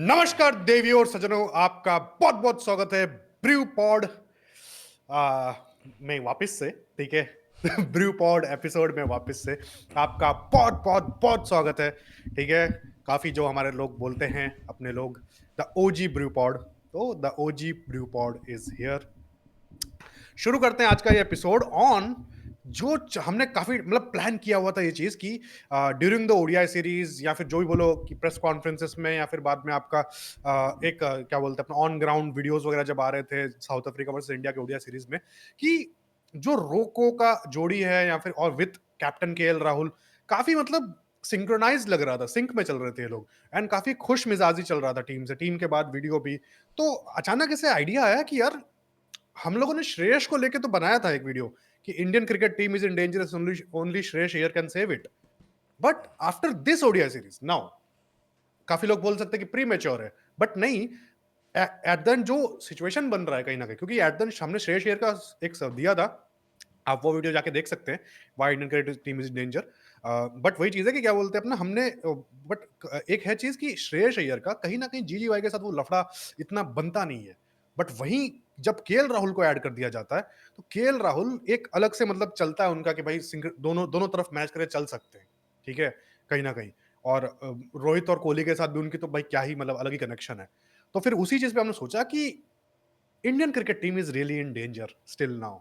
नमस्कार देवियों और सज्जनों, आपका बहुत बहुत स्वागत है ब्रू पॉड में वापस से। ठीक है। ब्रू पॉड एपिसोड में वापस से आपका बहुत बहुत बहुत स्वागत है। ठीक है। काफी जो हमारे लोग बोलते हैं अपने लोग, द ओजी ब्रू पॉड, तो the OG brew pod is here. शुरू करते हैं आज का ये एपिसोड ऑन जो हमने काफी मतलब प्लान किया हुआ था ये चीज की ड्यूरिंग द ओडीआई सीरीज, या फिर जो भी बोलो कि प्रेस कॉन्फ्रेंसेस में, या फिर बाद में आपका क्या बोलते हैं अपना ऑन ग्राउंड वीडियोस वगैरह जब आ रहे थे साउथ अफ्रीका वर्सेस इंडिया के ओडीआई सीरीज में, कि जो रोको का जोड़ी है या फिर और विद कैप्टन केएल राहुल काफी मतलब सिंक्रोनाइज लग रहा था, सिंक में चल रहे थे ये लोग, एंड काफी खुश मिजाजी चल रहा था टीम से। टीम के बाद वीडियो भी तो अचानक ऐसे आइडिया आया कि यार हम लोगों ने श्रेयस को लेके तो बनाया था एक वीडियो कि Indian cricket team is in dangerous, only Shreyas Iyer can save it. But after this ODI series now काफी लोग बोल सकते हैं कि प्री मैच्योर है, बट नहीं। एट द जो सिचुएशन बन रहा है कहीं ना कहीं, क्योंकि एट द हमने श्रेयस अय्यर का एक सब दिया था, आप वो वीडियो जाके देख सकते हैं, why Indian cricket team is danger. But वही चीज है कि क्या बोलते हैं अपना हमने, बट एक है चीज कि श्रेयस अय्यर का कहीं ना कहीं जीजीवाई के साथ वो लफड़ा इतना बनता नहीं है। बट वहीं जब केएल राहुल को ऐड कर दिया जाता है तो केएल राहुल एक अलग से मतलब चलता है उनका कि भाई दोनों दोनों तरफ मैच करे चल सकते हैं। ठीक है। कहीं ना कहीं और रोहित और कोहली के साथ भी उनकी तो भाई क्या ही मतलब अलग ही कनेक्शन है। तो फिर उसी चीज पे हमने सोचा कि Indian cricket team is really in danger still now.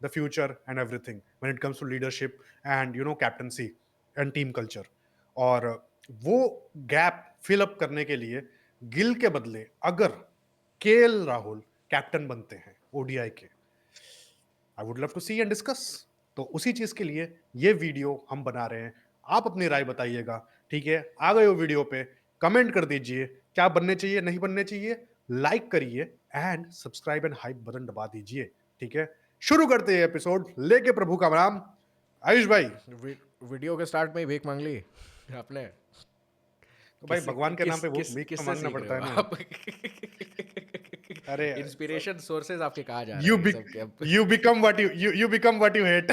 The future and everything when it comes to leadership and captaincy and team culture. और वो गैप फिल अप करने के लिए गिल के बदले अगर केएल राहुल कैप्टन बनते हैं ओडीआई के, I would love to see and discuss. तो उसी चीज के लिए ये वीडियो हम बना रहे हैं। आप अपनी राय बताइएगा। ठीक है। आ गए हो वीडियो पे, कमेंट कर दीजिए क्या बनने चाहिए नहीं बनने चाहिए, लाइक करिए and subscribe and hype button दबा दीजिए। ठीक है। शुरू करते हैं एपिसोड लेके प्रभु का नाम। आयुष भाई, वीडियो के स्टार्ट में ही भीख मांग ली आपने। तो भाई भगवान के नाम पे भीख तो किससे मांगना सीख रहे पड़ता हो है ना। आप? अरे इंस्पिरेशन सोर्सेज आपके कहाँ जा रहे यू हैं ये सब के अब? You become what you become what you hate.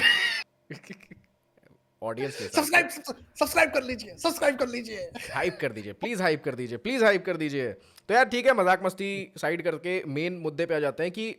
Audience के हिसाब से सब्सक्राइब सब्सक्राइब कर लीजिए, सब्सक्राइब कर लीजिए। हाइप कर दीजिए, प्लीज हाइप कर दीजिए, प्लीज हाइप कर दीजिए। तो यार ठीक है, मजाक मस्ती साइड करके मेन मुद्दे पे आ जाते हैं कि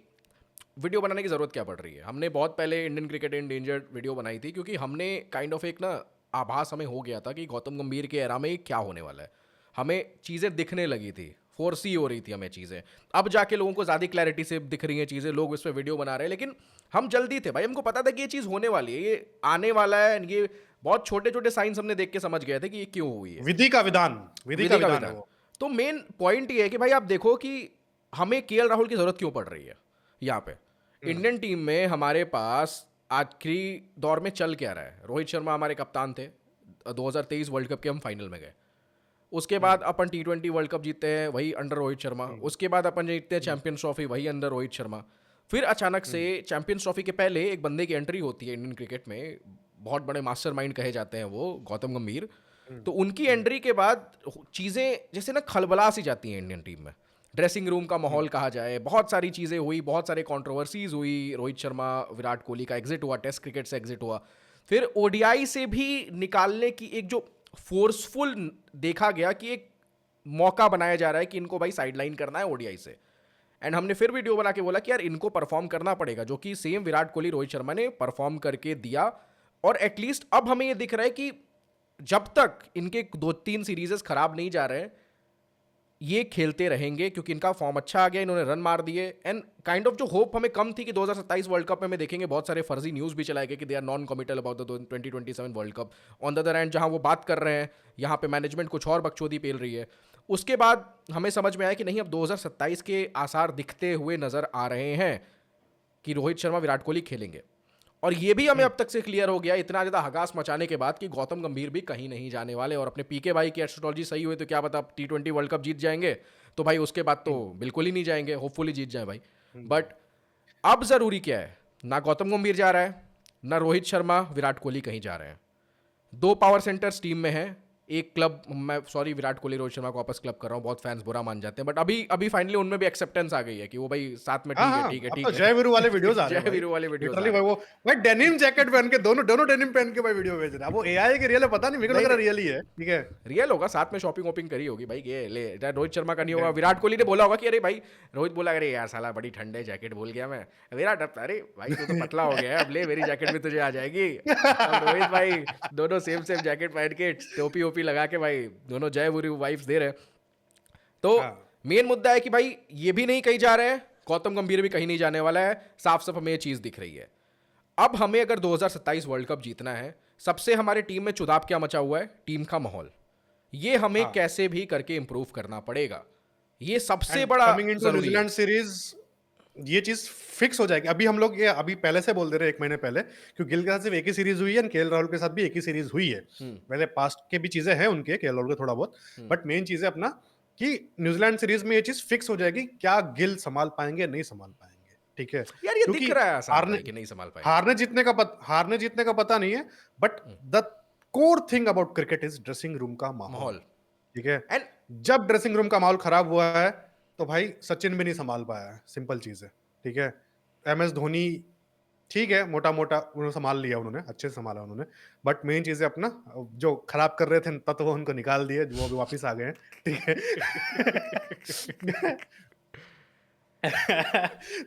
वीडियो बनाने की ज़रूरत क्या पड़ रही है। हमने बहुत पहले Indian cricket in danger video बनाई थी, क्योंकि हमने काइंड ऑफ एक ना आभास हमें हो गया था कि गौतम गंभीर के एरा में ये क्या होने वाला है। हमें चीज़ें दिखने लगी थी, फोर्सी हो रही थी हमें चीज़ें। अब जाके लोगों को ज़्यादा क्लैरिटी से दिख रही हैं चीज़ें, लोग इस पर वीडियो बना रहे हैं। लेकिन हम जल्दी थे भाई, हमको पता था कि ये चीज़ होने वाली है, ये आने वाला है। ये बहुत छोटे छोटे साइंस हमने देख के समझ गए थे कि ये क्यों हुई है। विधि का विधान, विधि का विधि का विधान है विधान। वो। तो मेन पॉइंट ये है कि भाई आप देखो कि हमें केएल राहुल की जरूरत क्यों पड़ रही है यहाँ पे। इंडियन टीम में हमारे पास आखिरी दौर में चल क्या रहा है। रोहित शर्मा हमारे कप्तान थे, 2023 वर्ल्ड कप के हम फाइनल में गए। उसके बाद अपन T20 वर्ल्ड कप जीतते हैं, वही अंडर रोहित शर्मा। उसके बाद अपन जीतते हैं चैंपियंस ट्रॉफी, वही अंडर रोहित शर्मा। फिर अचानक से चैंपियंस ट्रॉफी के पहले एक बंदे की एंट्री होती है इंडियन क्रिकेट में, बहुत बड़े मास्टरमाइंड कहे जाते हैं वो, गौतम गंभीर। तो उनकी एंट्री के बाद चीज़ें जैसे ना खलबला सी जाती हैं इंडियन टीम में। ड्रेसिंग रूम का माहौल कहा जाए, बहुत सारी चीज़ें हुई, बहुत सारे कंट्रोवर्सीज हुई। रोहित शर्मा विराट कोहली का एग्जिट हुआ, टेस्ट क्रिकेट से एग्जिट हुआ। फिर ओडीआई से भी निकालने की एक जो फोर्सफुल देखा गया कि एक मौका बनाया जा रहा है कि इनको भाई साइडलाइन करना है ओडीआई से। एंड हमने फिर वीडियो बना के बोला कि यार इनको परफॉर्म करना पड़ेगा, जो कि सेम विराट कोहली रोहित शर्मा ने परफॉर्म करके दिया। और एटलीस्ट अब हमें ये दिख रहा है कि जब तक इनके 2-3 सीरीजेस खराब नहीं जा रहे हैं, ये खेलते रहेंगे, क्योंकि इनका फॉर्म अच्छा आ गया, इन्होंने रन मार दिए। एंड काइंड ऑफ जो होप हमें कम थी कि 2027 वर्ल्ड कप में हमें देखेंगे, बहुत सारे फर्जी न्यूज़ भी चलाए गए कि they are non committal about the 2027 World Cup. On the other hand जहां वो बात कर रहे हैं, यहाँ पे मैनेजमेंट कुछ और बकचोदी पेल रही है। उसके बाद हमें समझ में आया कि नहीं, अब 2027 के आसार दिखते हुए नजर आ रहे हैं कि रोहित शर्मा विराट कोहली खेलेंगे। और ये भी हमें अब तक से क्लियर हो गया इतना ज़्यादा हगास मचाने के बाद कि गौतम गंभीर भी कहीं नहीं जाने वाले। और अपने पीके भाई की एस्ट्रोलॉजी सही हुई तो क्या पता T20 वर्ल्ड कप जीत जाएंगे, तो भाई उसके बाद तो बिल्कुल ही नहीं जाएंगे, होपफुली जीत जाए भाई। बट अब ज़रूरी क्या है, ना गौतम गंभीर जा रहा है, ना रोहित शर्मा विराट कोहली कहीं जा रहे हैं। 2 पावर सेंटर्स टीम में हैं, एक क्लब, मैं सॉरी विराट कोहली रोहित शर्मा को वापस क्लब कर रहा हूँ, बहुत फैंस बुरा मान जाते हैं, बट अभी अभी फाइनली उनमें भी एक्सेप्टेंस आ गई है कि वो भाई साथ में हाँ ठीक है हाँ, ठीक है अब तो ठीक है। जय वीरू वाले वीडियोस आ रहे जय हैं भाई। वीरू वाले वीडियोस आ लिटरली रहे भाई हैं। वो भाई डेनिम जैकेट पहन के दोनों दोनों डेनिम पहन के भाई वीडियो भेज रहे हैं। अब वो एआई के रियल है पता नहीं, मेरे को लग नहीं रहा नहीं, रियल ही है। ठीक है। रियल होगा, साथ में शॉपिंग वॉपिंग करी होगी भाई, ये ले चाहे रोहित शर्मा का नहीं होगा, डे- विराट कोहली ने बोला होगा कि अरे भाई, रोहित बोला अरे यार साला बड़ी ठंड है, जैकेट भूल गया मैं, विराट अब अरे भाई तू तो पतला हो गया है, अब ले मेरी जैकेट भी तुझे आ जाएगी। अब रोहित भाई दोनों सेम सेम जैकेट पहन के टोपी ओपी लगा के भाई दोनों जय वीरू वाइफ्स दे रहे हैं। तो हाँ मेन मुद्दा है कि भाई ये भी नहीं कहीं जा रहे हैं, गौतम गंभीर भी कहीं नहीं जाने वाला है, साफ साफ हमें ये चीज दिख रही है। अब हमें अगर 2027 वर्ल्ड कप जीतना है, सबसे हमारे टीम में चुदाब क्या मचा हुआ है, टीम का माहौल, ये हमें हाँ। कैसे भी करके इंप्रूव करना पड़ेगा, ये सबसे एंड बड़ा कमिंग इनटू जरूरी है। न्यूजीलैंड सीरीज ये चीज फिक्स हो जाएगी। अभी हम लोग ये अभी पहले से बोल दे रहे हैं, 1 महीने पहले, क्योंकि गिल के साथ सिर्फ एक ही सीरीज हुई है और केएल राहुल के साथ भी एक ही सीरीज हुई है। पहले पास्ट के भी चीजें हैं उनके, केएल राहुल के थोड़ा बहुत, बट मेन चीज है अपना कि न्यूजीलैंड सीरीज में ये चीज फिक्स हो जाएगी, क्या गिल संभाल पाएंगे नहीं संभाल पाएंगे। ठीक है, यार ये क्योंकि दिख रहा है आसान हारने भाई कि नहीं संभाल पाएंगे। हारने जीतने का पता नहीं है, but the core thing about cricket is dressing room का माहौल। माहौल ठीक है, एंड जब ड्रेसिंग रूम का माहौल खराब हुआ है तो भाई सचिन भी नहीं संभाल पाया है, सिंपल चीज है। ठीक है, एमएस धोनी ठीक है, मोटा मोटा उन्होंने संभाल लिया, उन्होंने अच्छे से संभाला उन्होंने, बट मेन चीज है अपना जो खराब कर रहे थे तत्व वो उनको निकाल दिए, वो अभी वापस आ गए हैं। ठीक है।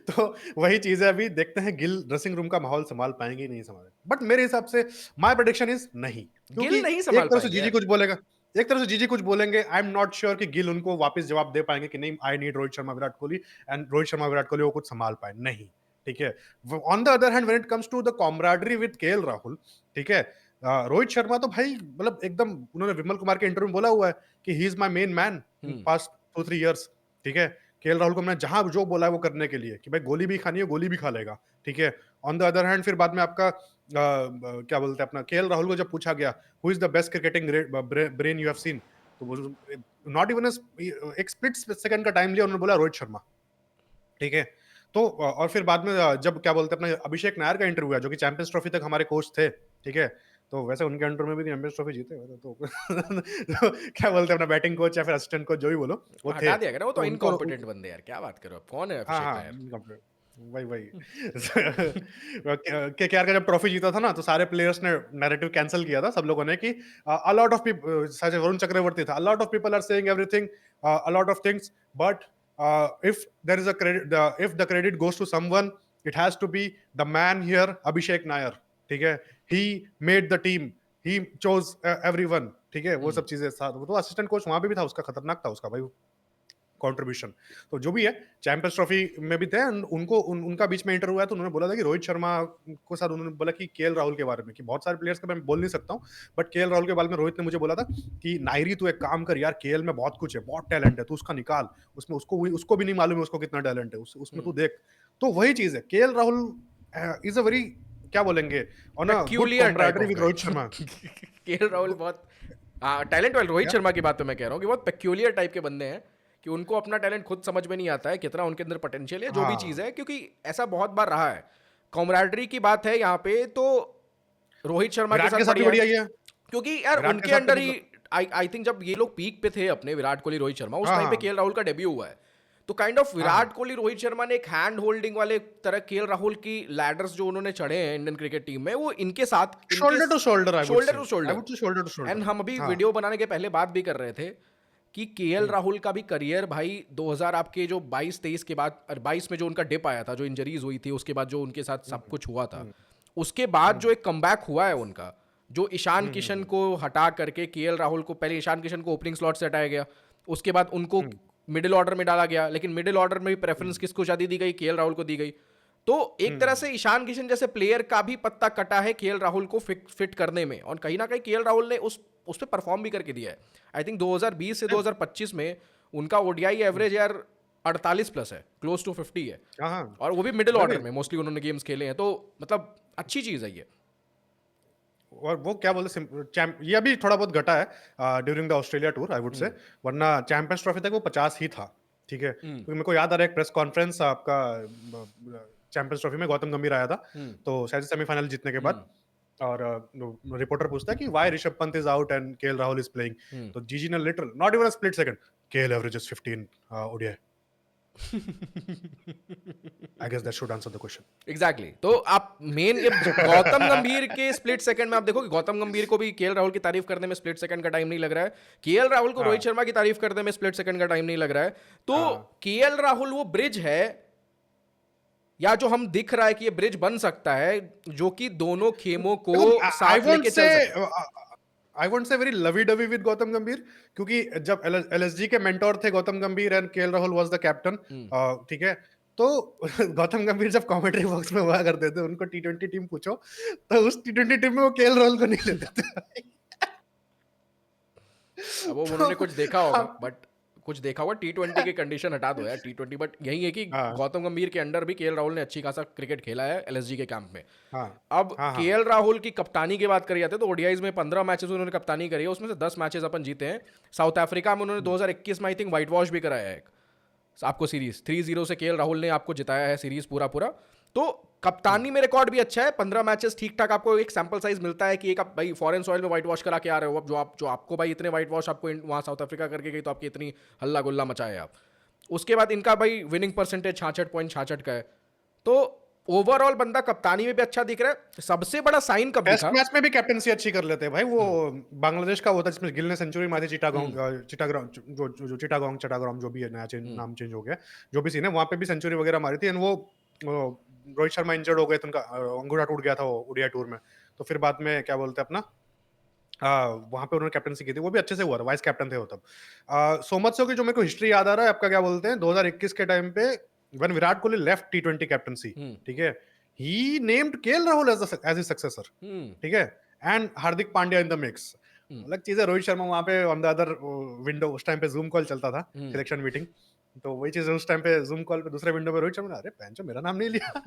तो वही चीज है, अभी देखते हैं गिल ड्रेसिंग रूम का माहौल संभाल पाएंगे नहीं संभालेंगे, बट मेरे हिसाब से माय प्रेडिक्शन इज नहीं, क्योंकि गिल नहीं संभाल एक तरफ से पाएंगे जीजी यार। कुछ बोलेगा, एक तरफ से जीजी कुछ बोलेंगे, आई एम नॉट श्योर कि गिल उनको वापस जवाब दे पाएंगे कि नहीं I need Rohit Sharma Virat Kohli, and Rohit Sharma Virat Kohli वो कुछ संभाल पाए नहीं। ठीक है, on the other hand when it comes to the camaraderie with KL Rahul, ठीक है, रोहित शर्मा तो भाई मतलब एकदम, उन्होंने विमल कुमार के इंटरव्यू में बोला हुआ है कि he is my main man in past 2-3 years. ठीक है, केएल राहुल को मैंने जहां जो बोला है वो करने के लिए कि भाई गोली भी खानी है गोली भी खा लेगा। ठीक है, ऑन द अदर हैंड फिर बाद में आपका क्या बोलते हैं अपना केएल राहुल को जब पूछा गया who is the best cricketing brain you have seen, तो वो नॉट इवन एक स्प्लिट सेकंड का टाइम लिया, उन्होंने बोला रोहित शर्मा। ठीक है, तो और फिर बाद में जब क्या बोलते हैं अपना अभिषेक नायर का इंटरव्यू है, जो कि चैंपियंस ट्रॉफी तक हमारे कोच थे। ठीक है, तो वैसे उनके अंडर में भी चैंपियंस ट्रॉफी जीते हुए थे, तो क्या बोलते हैं अपना बैटिंग कोच या फिर असिस्टेंट कोच जो भी बोलो वो थे, हटा दिया गया ना, वो तो तो उनको इनकॉम्पिटेंट बंदे यार, क्या बात करो, अब कौन है हाँ अभिषेक हाँ नायर। वही वही केकेआर का जब ट्रॉफी जीता था ना, तो सारे प्लेयर्स ने नैरेटिव कैंसिल किया था सब लोगों ने कि अ लॉट ऑफ पीपल, शायद वरुण चक्रवर्ती था, a lot of people are saying everything, a lot of things, but if there is a credit, if the credit goes to someone, it has to be the man here, Abhishek Nair. ठीक है, he made the team, he chose everyone. ठीक है, वो सब चीजें साथ, वो तो असिस्टेंट कोच वहां पे भी था, उसका खतरनाक था उसका भाई कंट्रीब्यूशन। तो जो भी है, चैंपियंस ट्रॉफी में भी थे, उनका बीच में इंटरव्यू हुआ तो उन्होंने बोला था कि रोहित शर्मा को साथ उन्होंने बोला कि केएल राहुल के बारे में, कि बहुत सारे प्लेयर्स का मैं बोल नहीं सकता हूँ, बट केएल राहुल के बारे में रोहित ने मुझे बोला था कि नायरी तू एक काम कर यार, केएल में बहुत कुछ है, बहुत टैलेंट है, तू उसका निकाल, उसमें उसको भी नहीं मालूम है उसको कितना टैलेंट है, उसमें तू देख। तो वही चीज है, K L Rahul is a very, क्या बोलेंगे, on a good peculiar type camaraderie of with guy. Rohit Sharma. K L Rahul बहुत टैलेंट वाले, रोहित क्या शर्मा की बात तो मैं कह रहा हूँ कि बहुत पेक्यूलियर टाइप के बंदे हैं, कि उनको अपना टैलेंट खुद समझ में नहीं आता है कितना उनके अंदर पोटेंशियल है, जो भी चीज़ हाँ, है, क्योंकि ऐसा बहुत बार रहा है। कॉमराडरी की बात है यहाँ पे, तो रोहित शर्मा के विराट साथ के साथ भी बढ़िया है, बढ़िया ही है, क्योंकि यार विराट के उनके साथ तो अंडर ही, मतलब आई आई थिंक जब ये लोग पीक पे थे अपने, विराट कोहली रोहित शर्मा, उस हाँ टाइम पे हाँ केएल राहुल का डेब्यू हुआ है। तो काइंड ऑफ हाँ हाँ विराट कोहली रोहित शर्मा ने एक हैंड होल्डिंग वाले तरह केएल राहुल की लैडर्स जो उन्होंने चढ़े हैं इंडियन क्रिकेट टीम में, वो इनके साथ, इनके shoulder to shoulder I would shoulder से, टू आई शोल्डर। वुड से शोल्डर टू एंड शोल्डर। हम अभी हाँ वीडियो बनाने के पहले बात भी कर रहे थे कि केएल राहुल का भी करियर भाई 2000 आपके जो 22-23 के बाद, 22 में जो उनका डिप आया था, जो इंजरीज हुई थी, उसके बाद जो उनके साथ सब कुछ हुआ था, उसके बाद जो एक कमबैक हुआ है उनका, जो ईशान किशन को हटा करके केएल राहुल को, पहले ईशान किशन को ओपनिंग स्लॉट से हटाया गया, उसके बाद उनको मिडिल ऑर्डर में डाला गया, लेकिन मिडिल ऑर्डर में भी प्रेफरेंस किसको ज्यादा दी गई, केएल राहुल को दी गई। तो एक तरह से ईशान किशन जैसे प्लेयर का भी पत्ता कटा है केएल राहुल को फिट करने में, और कहीं ना कहीं केएल राहुल ने उस पर परफॉर्म भी करके दिया है। आई थिंक 2020 से 2025 में उनका ओडीआई एवरेज यार 48 प्लस है, क्लोज टू 50 है, हाँ हाँ, और वो भी मिडिल मैं ऑर्डर भी, में मोस्टली उन्होंने गेम्स खेले हैं, तो मतलब अच्छी चीज है ये। और वो क्या बोलते ये अभी थोड़ा बहुत घटा है during the Australia tour I would से, वरना चैंपियंस ट्रॉफी तक वो 50 ही था। ठीक है, क्योंकि मेरे को याद आ रहा है एक प्रेस कॉन्फ्रेंस आपका चैंपियंस ट्रॉफी में गौतम गंभीर आया था, तो शायद सेमीफाइनल जीतने के बाद, और रिपोर्टर पूछता है कि why Rishabh Pant is out and KL Rahul is playing, तो जीजी ने literal not even a split second, KL averages 15 ODI. I guess that should answer the question. Exactly तो आप मेन ये गौतम गंभीर के स्प्लिट सेकंड में आप देखो कि गौतम गंभीर को भी केएल राहुल की तारीफ करने में स्प्लिट सेकंड का टाइम नहीं लग रहा है, केएल राहुल को हाँ रोहित शर्मा की तारीफ करने में स्प्लिट सेकंड का टाइम नहीं लग रहा है। तो हाँ केएल राहुल वो ब्रिज है, या जो हम दिख रहा है कि ये ब्रिज बन सकता है, जो कि दोनों खेमों को देखो, साथ लेके चल सकता है। I won't say very lovey dovey with Gautam गंभीर, क्योंकि जब एलएसजी के मेंटोर थे Gautam Gambhir and KL Rahul was the captain, ठीक है, तो गौतम गंभीर जब कमेंट्री बॉक्स में हुआ करते थे, उनको टी20 टीम पूछो तो उस टी20 टीम में वो केएल राहुल को नहीं लेते थे। अब वो तो उन्होंने कुछ देखा होगा, हम- बट कुछ देखा होगा टी20 की कंडीशन हटा दो यार, टी20, बट यही है कि हाँ गौतम गंभीर के अंडर भी केएल राहुल ने अच्छी खासा क्रिकेट खेला है एलएसजी के कैंप में। हाँ अब हाँ हाँ केएल राहुल की कप्तानी की बात करी जाती है तो ओडीआईज में 15 मैचेस उन्होंने कप्तानी करी है, उसमें से 10 मैचेस अपन जीते हैं। साउथ अफ्रीका में उन्होंने 2021 में आई थिंक व्हाइट वॉश भी कराया है एक आपको सीरीज 3-0 से केएल राहुल ने आपको जिताया है सीरीज पूरा पूरा। तो कप्तानी में रिकॉर्ड भी अच्छा है, 15 मैचेस ठीक ठाक, आपको एक सैंपल साइज मिलता है कि एक आप भाई फॉरेन सॉइल में व्हाइट वॉश करा के आ रहे हो, अब जो आपको भाई इतने व्हाइट वॉश आपको वहाँ साउथ अफ्रीका करके गई तो आपकी इतनी हल्ला गुल्ला मचाए आप। उसके बाद इनका भाई विनिंग परसेंटेज 66.66 का है। तो ओवरऑल बंदा कप्तानी में भी अच्छा दिख रहा है। सबसे बड़ा साइन कब टेस्ट दिखा? मैच में भी कैप्टनसी अच्छी कर लेते हैं भाई। वो बांग्लादेश का होता है जिसमें गिल ने सेंचुरी मारी, चिटागोंग जो चिटागोंग जो भी है, नया नाम चेंज हो गया, जो भी सीन है, वहां पे भी सेंचुरी वगैरह मारी थी। एंड वो रोहित शर्मा इंजर्ड हो गए थे, उनका अंगूठा टूट गया था वो ओडीआई टूर में, तो फिर बाद में क्या बोलते हैं अपना, वहां पे उन्होंने कैप्टनसी की थी, वो भी अच्छे से हुआ था, वाइस कैप्टन थे वो तब। सो मच सो कि जो मेरे को हिस्ट्री याद आ रहा है आपका, क्या बोलते हैं, 2021 के टाइम पे व्हेन विराट कोहली लेफ्ट टी20 कैप्टनसी, ठीक है, he named K L Rahul as his successor, ठीक है, and Hardik Pandya in the mix. अलग चीज है, रोहित शर्मा वहां पे ऑन द अदर विंडो, उस टाइम पे जूम कॉल चलता था, सिलेक्शन मीटिंग, तो वही चीज उस टाइम पे जूम कॉल पे दूसरे विंडो पे रोहित शर्मा ने, अरे पैंचो मेरा नाम नहीं लिया।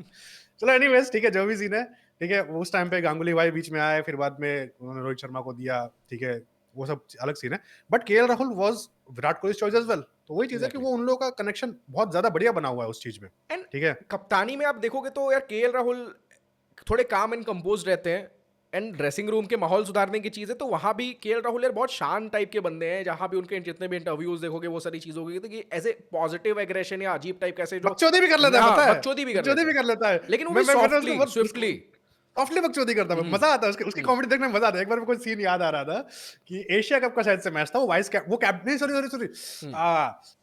चलो एनीवेज, ठीक है, जो भी सीन है, ठीक है, उस टाइम पे गांगुली भाई बीच में आए, फिर बाद में उन्होंने रोहित शर्मा को दिया, ठीक है, वो सब अलग सीन है। But KL Rahul was Virat Kohli choice as well, तो वही चीज है कि वो उन लोगों का कनेक्शन बहुत ज्यादा बढ़िया बना हुआ है उस चीज में, एंड ठीक है। कप्तानी में आप देखोगे तो यार केएल राहुल थोड़े काम एंड कंपोज रहते हैं, एंड ड्रेसिंग रूम के माहौल सुधारने की चीज़ है तो वहाँ भी केएल राहुल यार बहुत शांत टाइप के बंदे हैं। जहाँ भी उनके जितने भी इंटरव्यूज देखोगे वो सारी चीज़ होगी तो कि ऐसे पॉजिटिव एग्रेशन या अजीब टाइप कैसे जो बकचोदी भी कर लेता है, हाँ, पता है, बकचोदी भी कर बकचोदी लेता भी है, कर लेता है, लेकिन वो भी मैंने सॉफ्टली उसको स्विफ्टली। सॉफ्टली बकचोदी करता है, मजा आता है उसकी कॉमेडी देखने में, मजा आता है। एक बार कोई सीन याद आ रहा था कि एशिया कप का शायद से मैच था, वो वाइस कैप, वो कैप नहीं, सॉरी सॉरी सॉरी,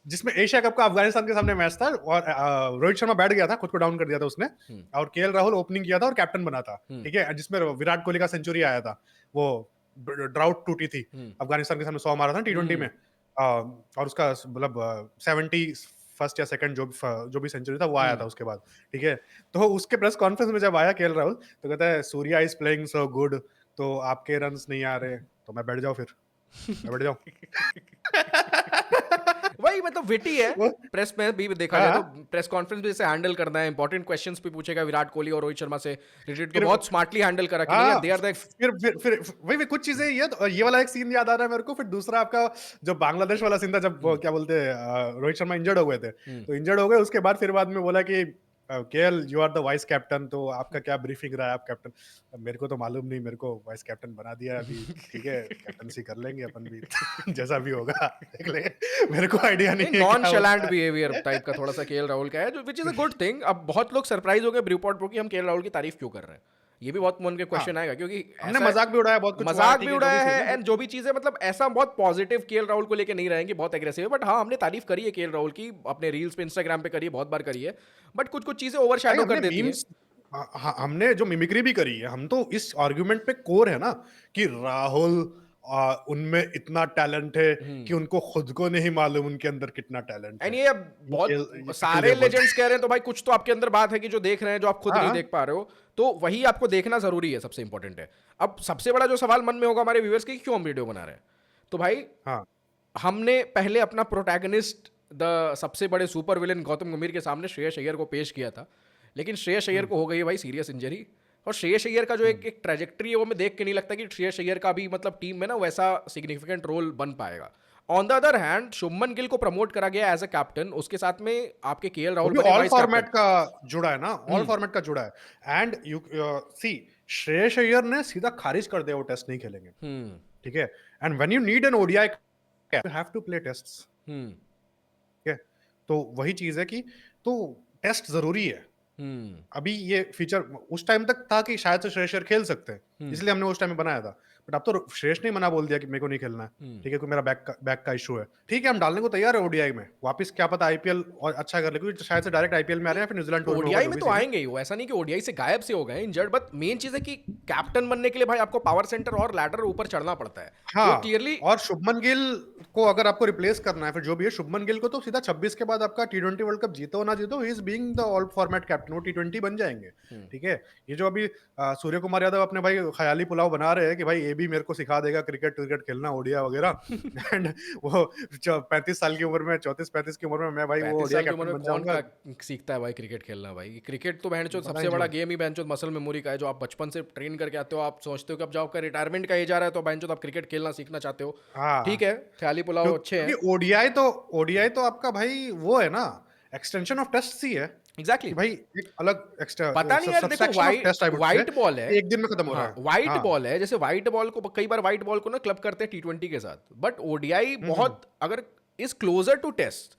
जिसमें एशिया कप का अफगानिस्तान के सामने मैच था, और रोहित शर्मा बैठ गया था, खुद को डाउन कर दिया था उसने, और केएल राहुल ओपनिंग किया था और कैप्टन बना था, ठीक है, जिसमें विराट कोहली का सेंचुरी आया था, वो ड्राउट टूटी थी, अफगानिस्तान के सामने 100 मारा था टी20 में, और उसका मतलब 70 फर्स्ट या सेकंड जो भी सेंचुरी था वो आया था उसके बाद, ठीक है। तो उसके प्रेस कॉन्फ्रेंस में जब आया केएल राहुल, तो कहता है Surya is playing so good, तो आपके रन्स नहीं आ रहे, तो मैं बैठ जाऊं, फिर मैं बैठ जाऊं। वही मतलब विटी है। वो प्रेस में भी देखा जाए तो प्रेस कॉन्फ्रेंस भी जैसे हैंडल करना है, इंपॉर्टेंट क्वेश्चंस भी पूछेगा विराट कोहली और रोहित शर्मा से रिलेटेड, तो बहुत स्मार्टली हैंडल करा कि नहीं दे आर द। फिर वही कुछ चीजें ये वाला एक सीन याद आ रहा है मेरे को। फिर दूसरा आपका जो बांग्लादेश वाला सीन था, जब क्या बोलते हैं रोहित शर्मा इंजर्ड हो गए थे, तो इंजर्ड हो गए, उसके बाद फिर बाद में बोला कि KL you are the vice captain, तो आपका क्या ब्रीफिंग रहा है, आप कैप्टन। मेरे को तो मालूम नहीं, मेरे को वाइस कैप्टन बना दिया अभी, ठीक है, कैप्टनसी कर लेंगे अपन भी। जैसा भी होगा देख लेंगे, मेरे को आइडिया नहीं है नॉन क्या शैलेंट होता है। बिहेवियर टाइप का थोड़ा सा केएल राहुल का है, जो which is a good thing. अब बहुत लोग सरप्राइज हो गए ब्रूपॉट प्रो कि हम केएल राहुल की तारीफ क्यों कर रहे हैं, ये भी बहुत मन के क्वेश्चन आएगा, क्योंकि हमने ऐसा मजाक भी उड़ाया, बहुत कुछ हुआ, मजाक ठीक भी है, जो उड़ाया भी है, सीन है। एंड जो भी चीजें मतलब ऐसा बहुत पॉजिटिव केएल राहुल को लेके नहीं रहेंगी, बहुत एग्रेसिव है, बट हाँ हमने तारीफ करी है केएल राहुल की, अपने रील्स पे इंस्टाग्राम पे करी है, बहुत बार करी है, बट कुछ कुछ चीजें भाई ओवरशैडो कर हमने देती हैं। मीम्स, हमने जो मिमिक्री भी करी है, हम तो इस आर्गुमेंट पे कोर है ना कि राहुल उनमें इतना टैलेंट है कि उनको खुद को नहीं मालूम उनके अंदर कितना टैलेंट एंड है। ये अब बहुत सारे लेजेंड्स कह रहे हैं, तो भाई कुछ तो आपके अंदर बात है कि जो देख रहे हैं, जो आप खुद नहीं हाँ देख पा रहे हो, तो वही आपको देखना जरूरी है, सबसे इंपॉर्टेंट है। अब सबसे बड़ा जो सवाल मन में होगा हमारे व्यूअर्स के, क्यों हम वीडियो बना रहे हैं, तो भाई हाँ हमने पहले अपना प्रोटैगनिस्ट द सबसे बड़े सुपर विलेन गौतम गंभीर के सामने श्रेयस अय्यर को पेश किया था, लेकिन श्रेयस अय्यर को हो गई है भाई सीरियस इंजरी, और श्रेयस अय्यर का जो एक ट्रैजेक्टरी है वो मैं देख के नहीं लगता कि श्रेयस अय्यर का भी मतलब टीम में ना वैसा सिग्निफिकेंट रोल बन पाएगा। On the other hand Shubman Gill को प्रमोट करा गया एज अ कैप्टन, उसके साथ में आपके केएल राहुल बने ऑल वाइस फॉर्मेट कैप्टन। का जुड़ा है ना, ऑल फॉर्मेट का जुड़ा है। And you see Shreyas Iyer ने सीधा खारिज कर दिया वो टेस्ट नहीं खेलेंगे, हम्म ठीक है। And when you need an ODI you have to play tests, hmm ठीक है। तो वही चीज है कि तो टेस्ट जरूरी है। हम्म अभी ये फीचर उस टाइम तक था कि शायद से श्रेयस अय्यर खेल सकते हैं, हम्म इसलिए हमने उस टाइम में बनाया था। बट अब तो श्रेयस ने मना बोल दिया कि मेरे को नहीं खेलना है, हम्म ठीक है, कोई मेरा बैक का इशू है, ठीक है, हम डालने को तैयार है ओडीआई में वापस, क्या पता आईपीएल और अच्छा कर ले, क्योंकि शायद से डायरेक्ट आईपीएल में आ रहे हैं, फिर न्यूजीलैंड टूर में होगा ओडीआई जो में भी तो सीन है। आएंगे ही वो, ऐसा नहीं कि ओडीआई से गायब से हो गए इंजर्ड, बट मेन चीज है कि कैप्टन बनने के लिए भाई आपको पावर सेंटर और लैडर ऊपर चढ़ना पड़ता है। वो हाँ, क्लियरली और शुभमन गिल को अगर आपको रिप्लेस करना है, फिर जो भी है, शुभमन गिल को तो सीधा 26 के बाद आपका टी20 वर्ल्ड कप जीतो ना जीतो, he is being the all format captain, वो टी20 बन जाएंगे, ठीक है। ये जो अभी सूर्य कुमार यादव अपने भाई ख्याली पुलाव बना रहे हैं कि भाई ये भी मेरे को सिखा देगा क्रिकेट क्रिकेट खेलना, ओडिया वगैरह एंड वो 35 साल की उम्र में, 34-35 की उम्र में मैं भाई वो 35 ओडिया साल की उम्र कैप्टन में बन कौन जाऊंगा। का सीखता है भाई क्रिकेट खेलना? भाई क्रिकेट तो बहनचोद पता सबसे नहीं बड़ा जो गेम ही बहनचोद मसल मेमोरी का है, जो आप बचपन से ट्रेन करके आते हो। आप सोचते हो कि अब जब आपका रिटायरमेंट का एज आ रहा है तो बहनचोद आप क्रिकेट खेलना सीखना चाहते हो। ठीक हाँ, है, ख्याली पुलाव अच्छे हैं। क्योंकि ओडीआई तो आपका भाई वो है ना, एक्सटेंशन ऑफ टेस्ट ही है एग्जैक्टली कि भाई एक अलग एक्स्ट्रा पता नहीं यार, देखो subsection of test I would say, white ball है। एक दिन में खत्म हो रहा हाँ, है। वाइट हाँ, बॉल है, जैसे वाइट बॉल को कई बार वाइट बॉल को ना क्लब करते हैं टी20 के साथ, बट ओडीआई हम्म, बहुत अगर is closer to test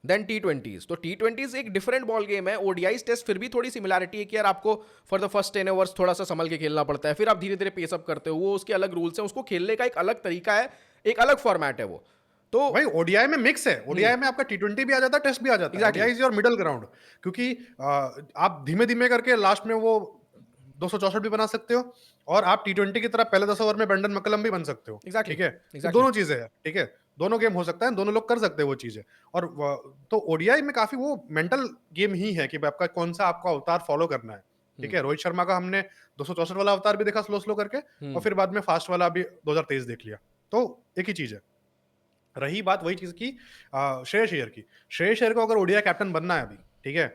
than टी20। तो टी20 एक डिफरेंट बॉल गेम है। ओडीआई टेस्ट फिर भी थोड़ी सिमिलैरिटी है कि यार आपको फॉर द फर्स्ट 10 ओवर्स थोड़ा सा संभल के खेलना पड़ता है, फिर आप धीरे धीरे पेस अप करते हो, वो उसके अलग रूल्स हैं, उसको खेलने का एक अलग तरीका है, एक अलग फॉर्मेट है वो। तो भाई ओडीआई में मिक्स है, ओडीआई में आपका टी20 भी आ जाता है, टेस्ट भी आ जाता है, exactly ODI is your middle ground, क्योंकि आप धीमे धीमे करके लास्ट में वो 264 भी बना सकते हो, और आप टी20 की तरह पहले 10 ओवर में ब्रेंडन मैकलम भी बन सकते हो, एग्जैक्टली ठीक है। तो एग्जैक्टली दोनों चीजें हैं, ठीक है, दोनों गेम हो सकता है, दोनों लोग कर सकते हैं वो चीजें। और तो ओडीआई में काफी वो मेंटल गेम ही है कि आपका कौन सा आपका अवतार फॉलो करना है, ठीक है। रोहित शर्मा का हमने 264 वाला अवतार भी देखा स्लो स्लो करके, और फिर बाद में फास्ट वाला भी 2023 देख लिया, तो एक ही चीज है। रही बात वही चीज की श्रेयस अय्यर की, श्रेयस अय्यर को अगर ओडीआई कैप्टन बनना है अभी, ठीक है,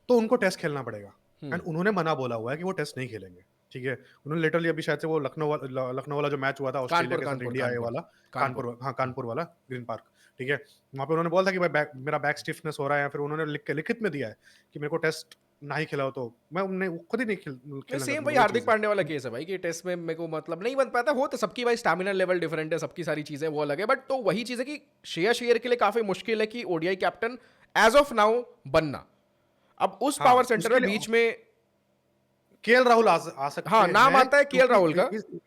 तो उनको टेस्ट खेलना पड़ेगा, एंड उन्होंने मना बोला हुआ है कि वो टेस्ट नहीं खेलेंगे, ठीक है। उन्होंने लिटरली अभी शायद से वो लखनऊ वाला जो मैच हुआ था ऑस्ट्रेलिया कानपुर के साथ कानपुर इंडिया कानपुर वाला, कानपुर हाँ कानपुर वाला ग्रीन पार्क, ठीक है, वहां पे उन्होंने बोला था कि भाई मेरा बैक स्टिफनेस हो रहा है, फिर उन्होंने लिखित में दिया है कि मेरे को टेस्ट ना ही खिलाओ, तो मैं उन्हें खुद ही नहीं खेलना सेम चाहता, वही वही हार्दिक चीज है। पांडे वाला केस है भाई कि टेस्ट में मेरे को मतलब नहीं बन पाता। हो तो सबकी भाई स्टैमिना लेवल डिफरेंट है, सबकी सारी चीजें वो अलग है, बट तो वही चीज है कि श्रेयस अय्यर के लिए काफी मुश्किल है कि ODI captain as of now बनना। अब उस हाँ, पावर सेंटर उसके में लिए बीच में केएल राहुल आ सकते हाँ नाम हैं, आता है केएल राहुल का। क्योंकि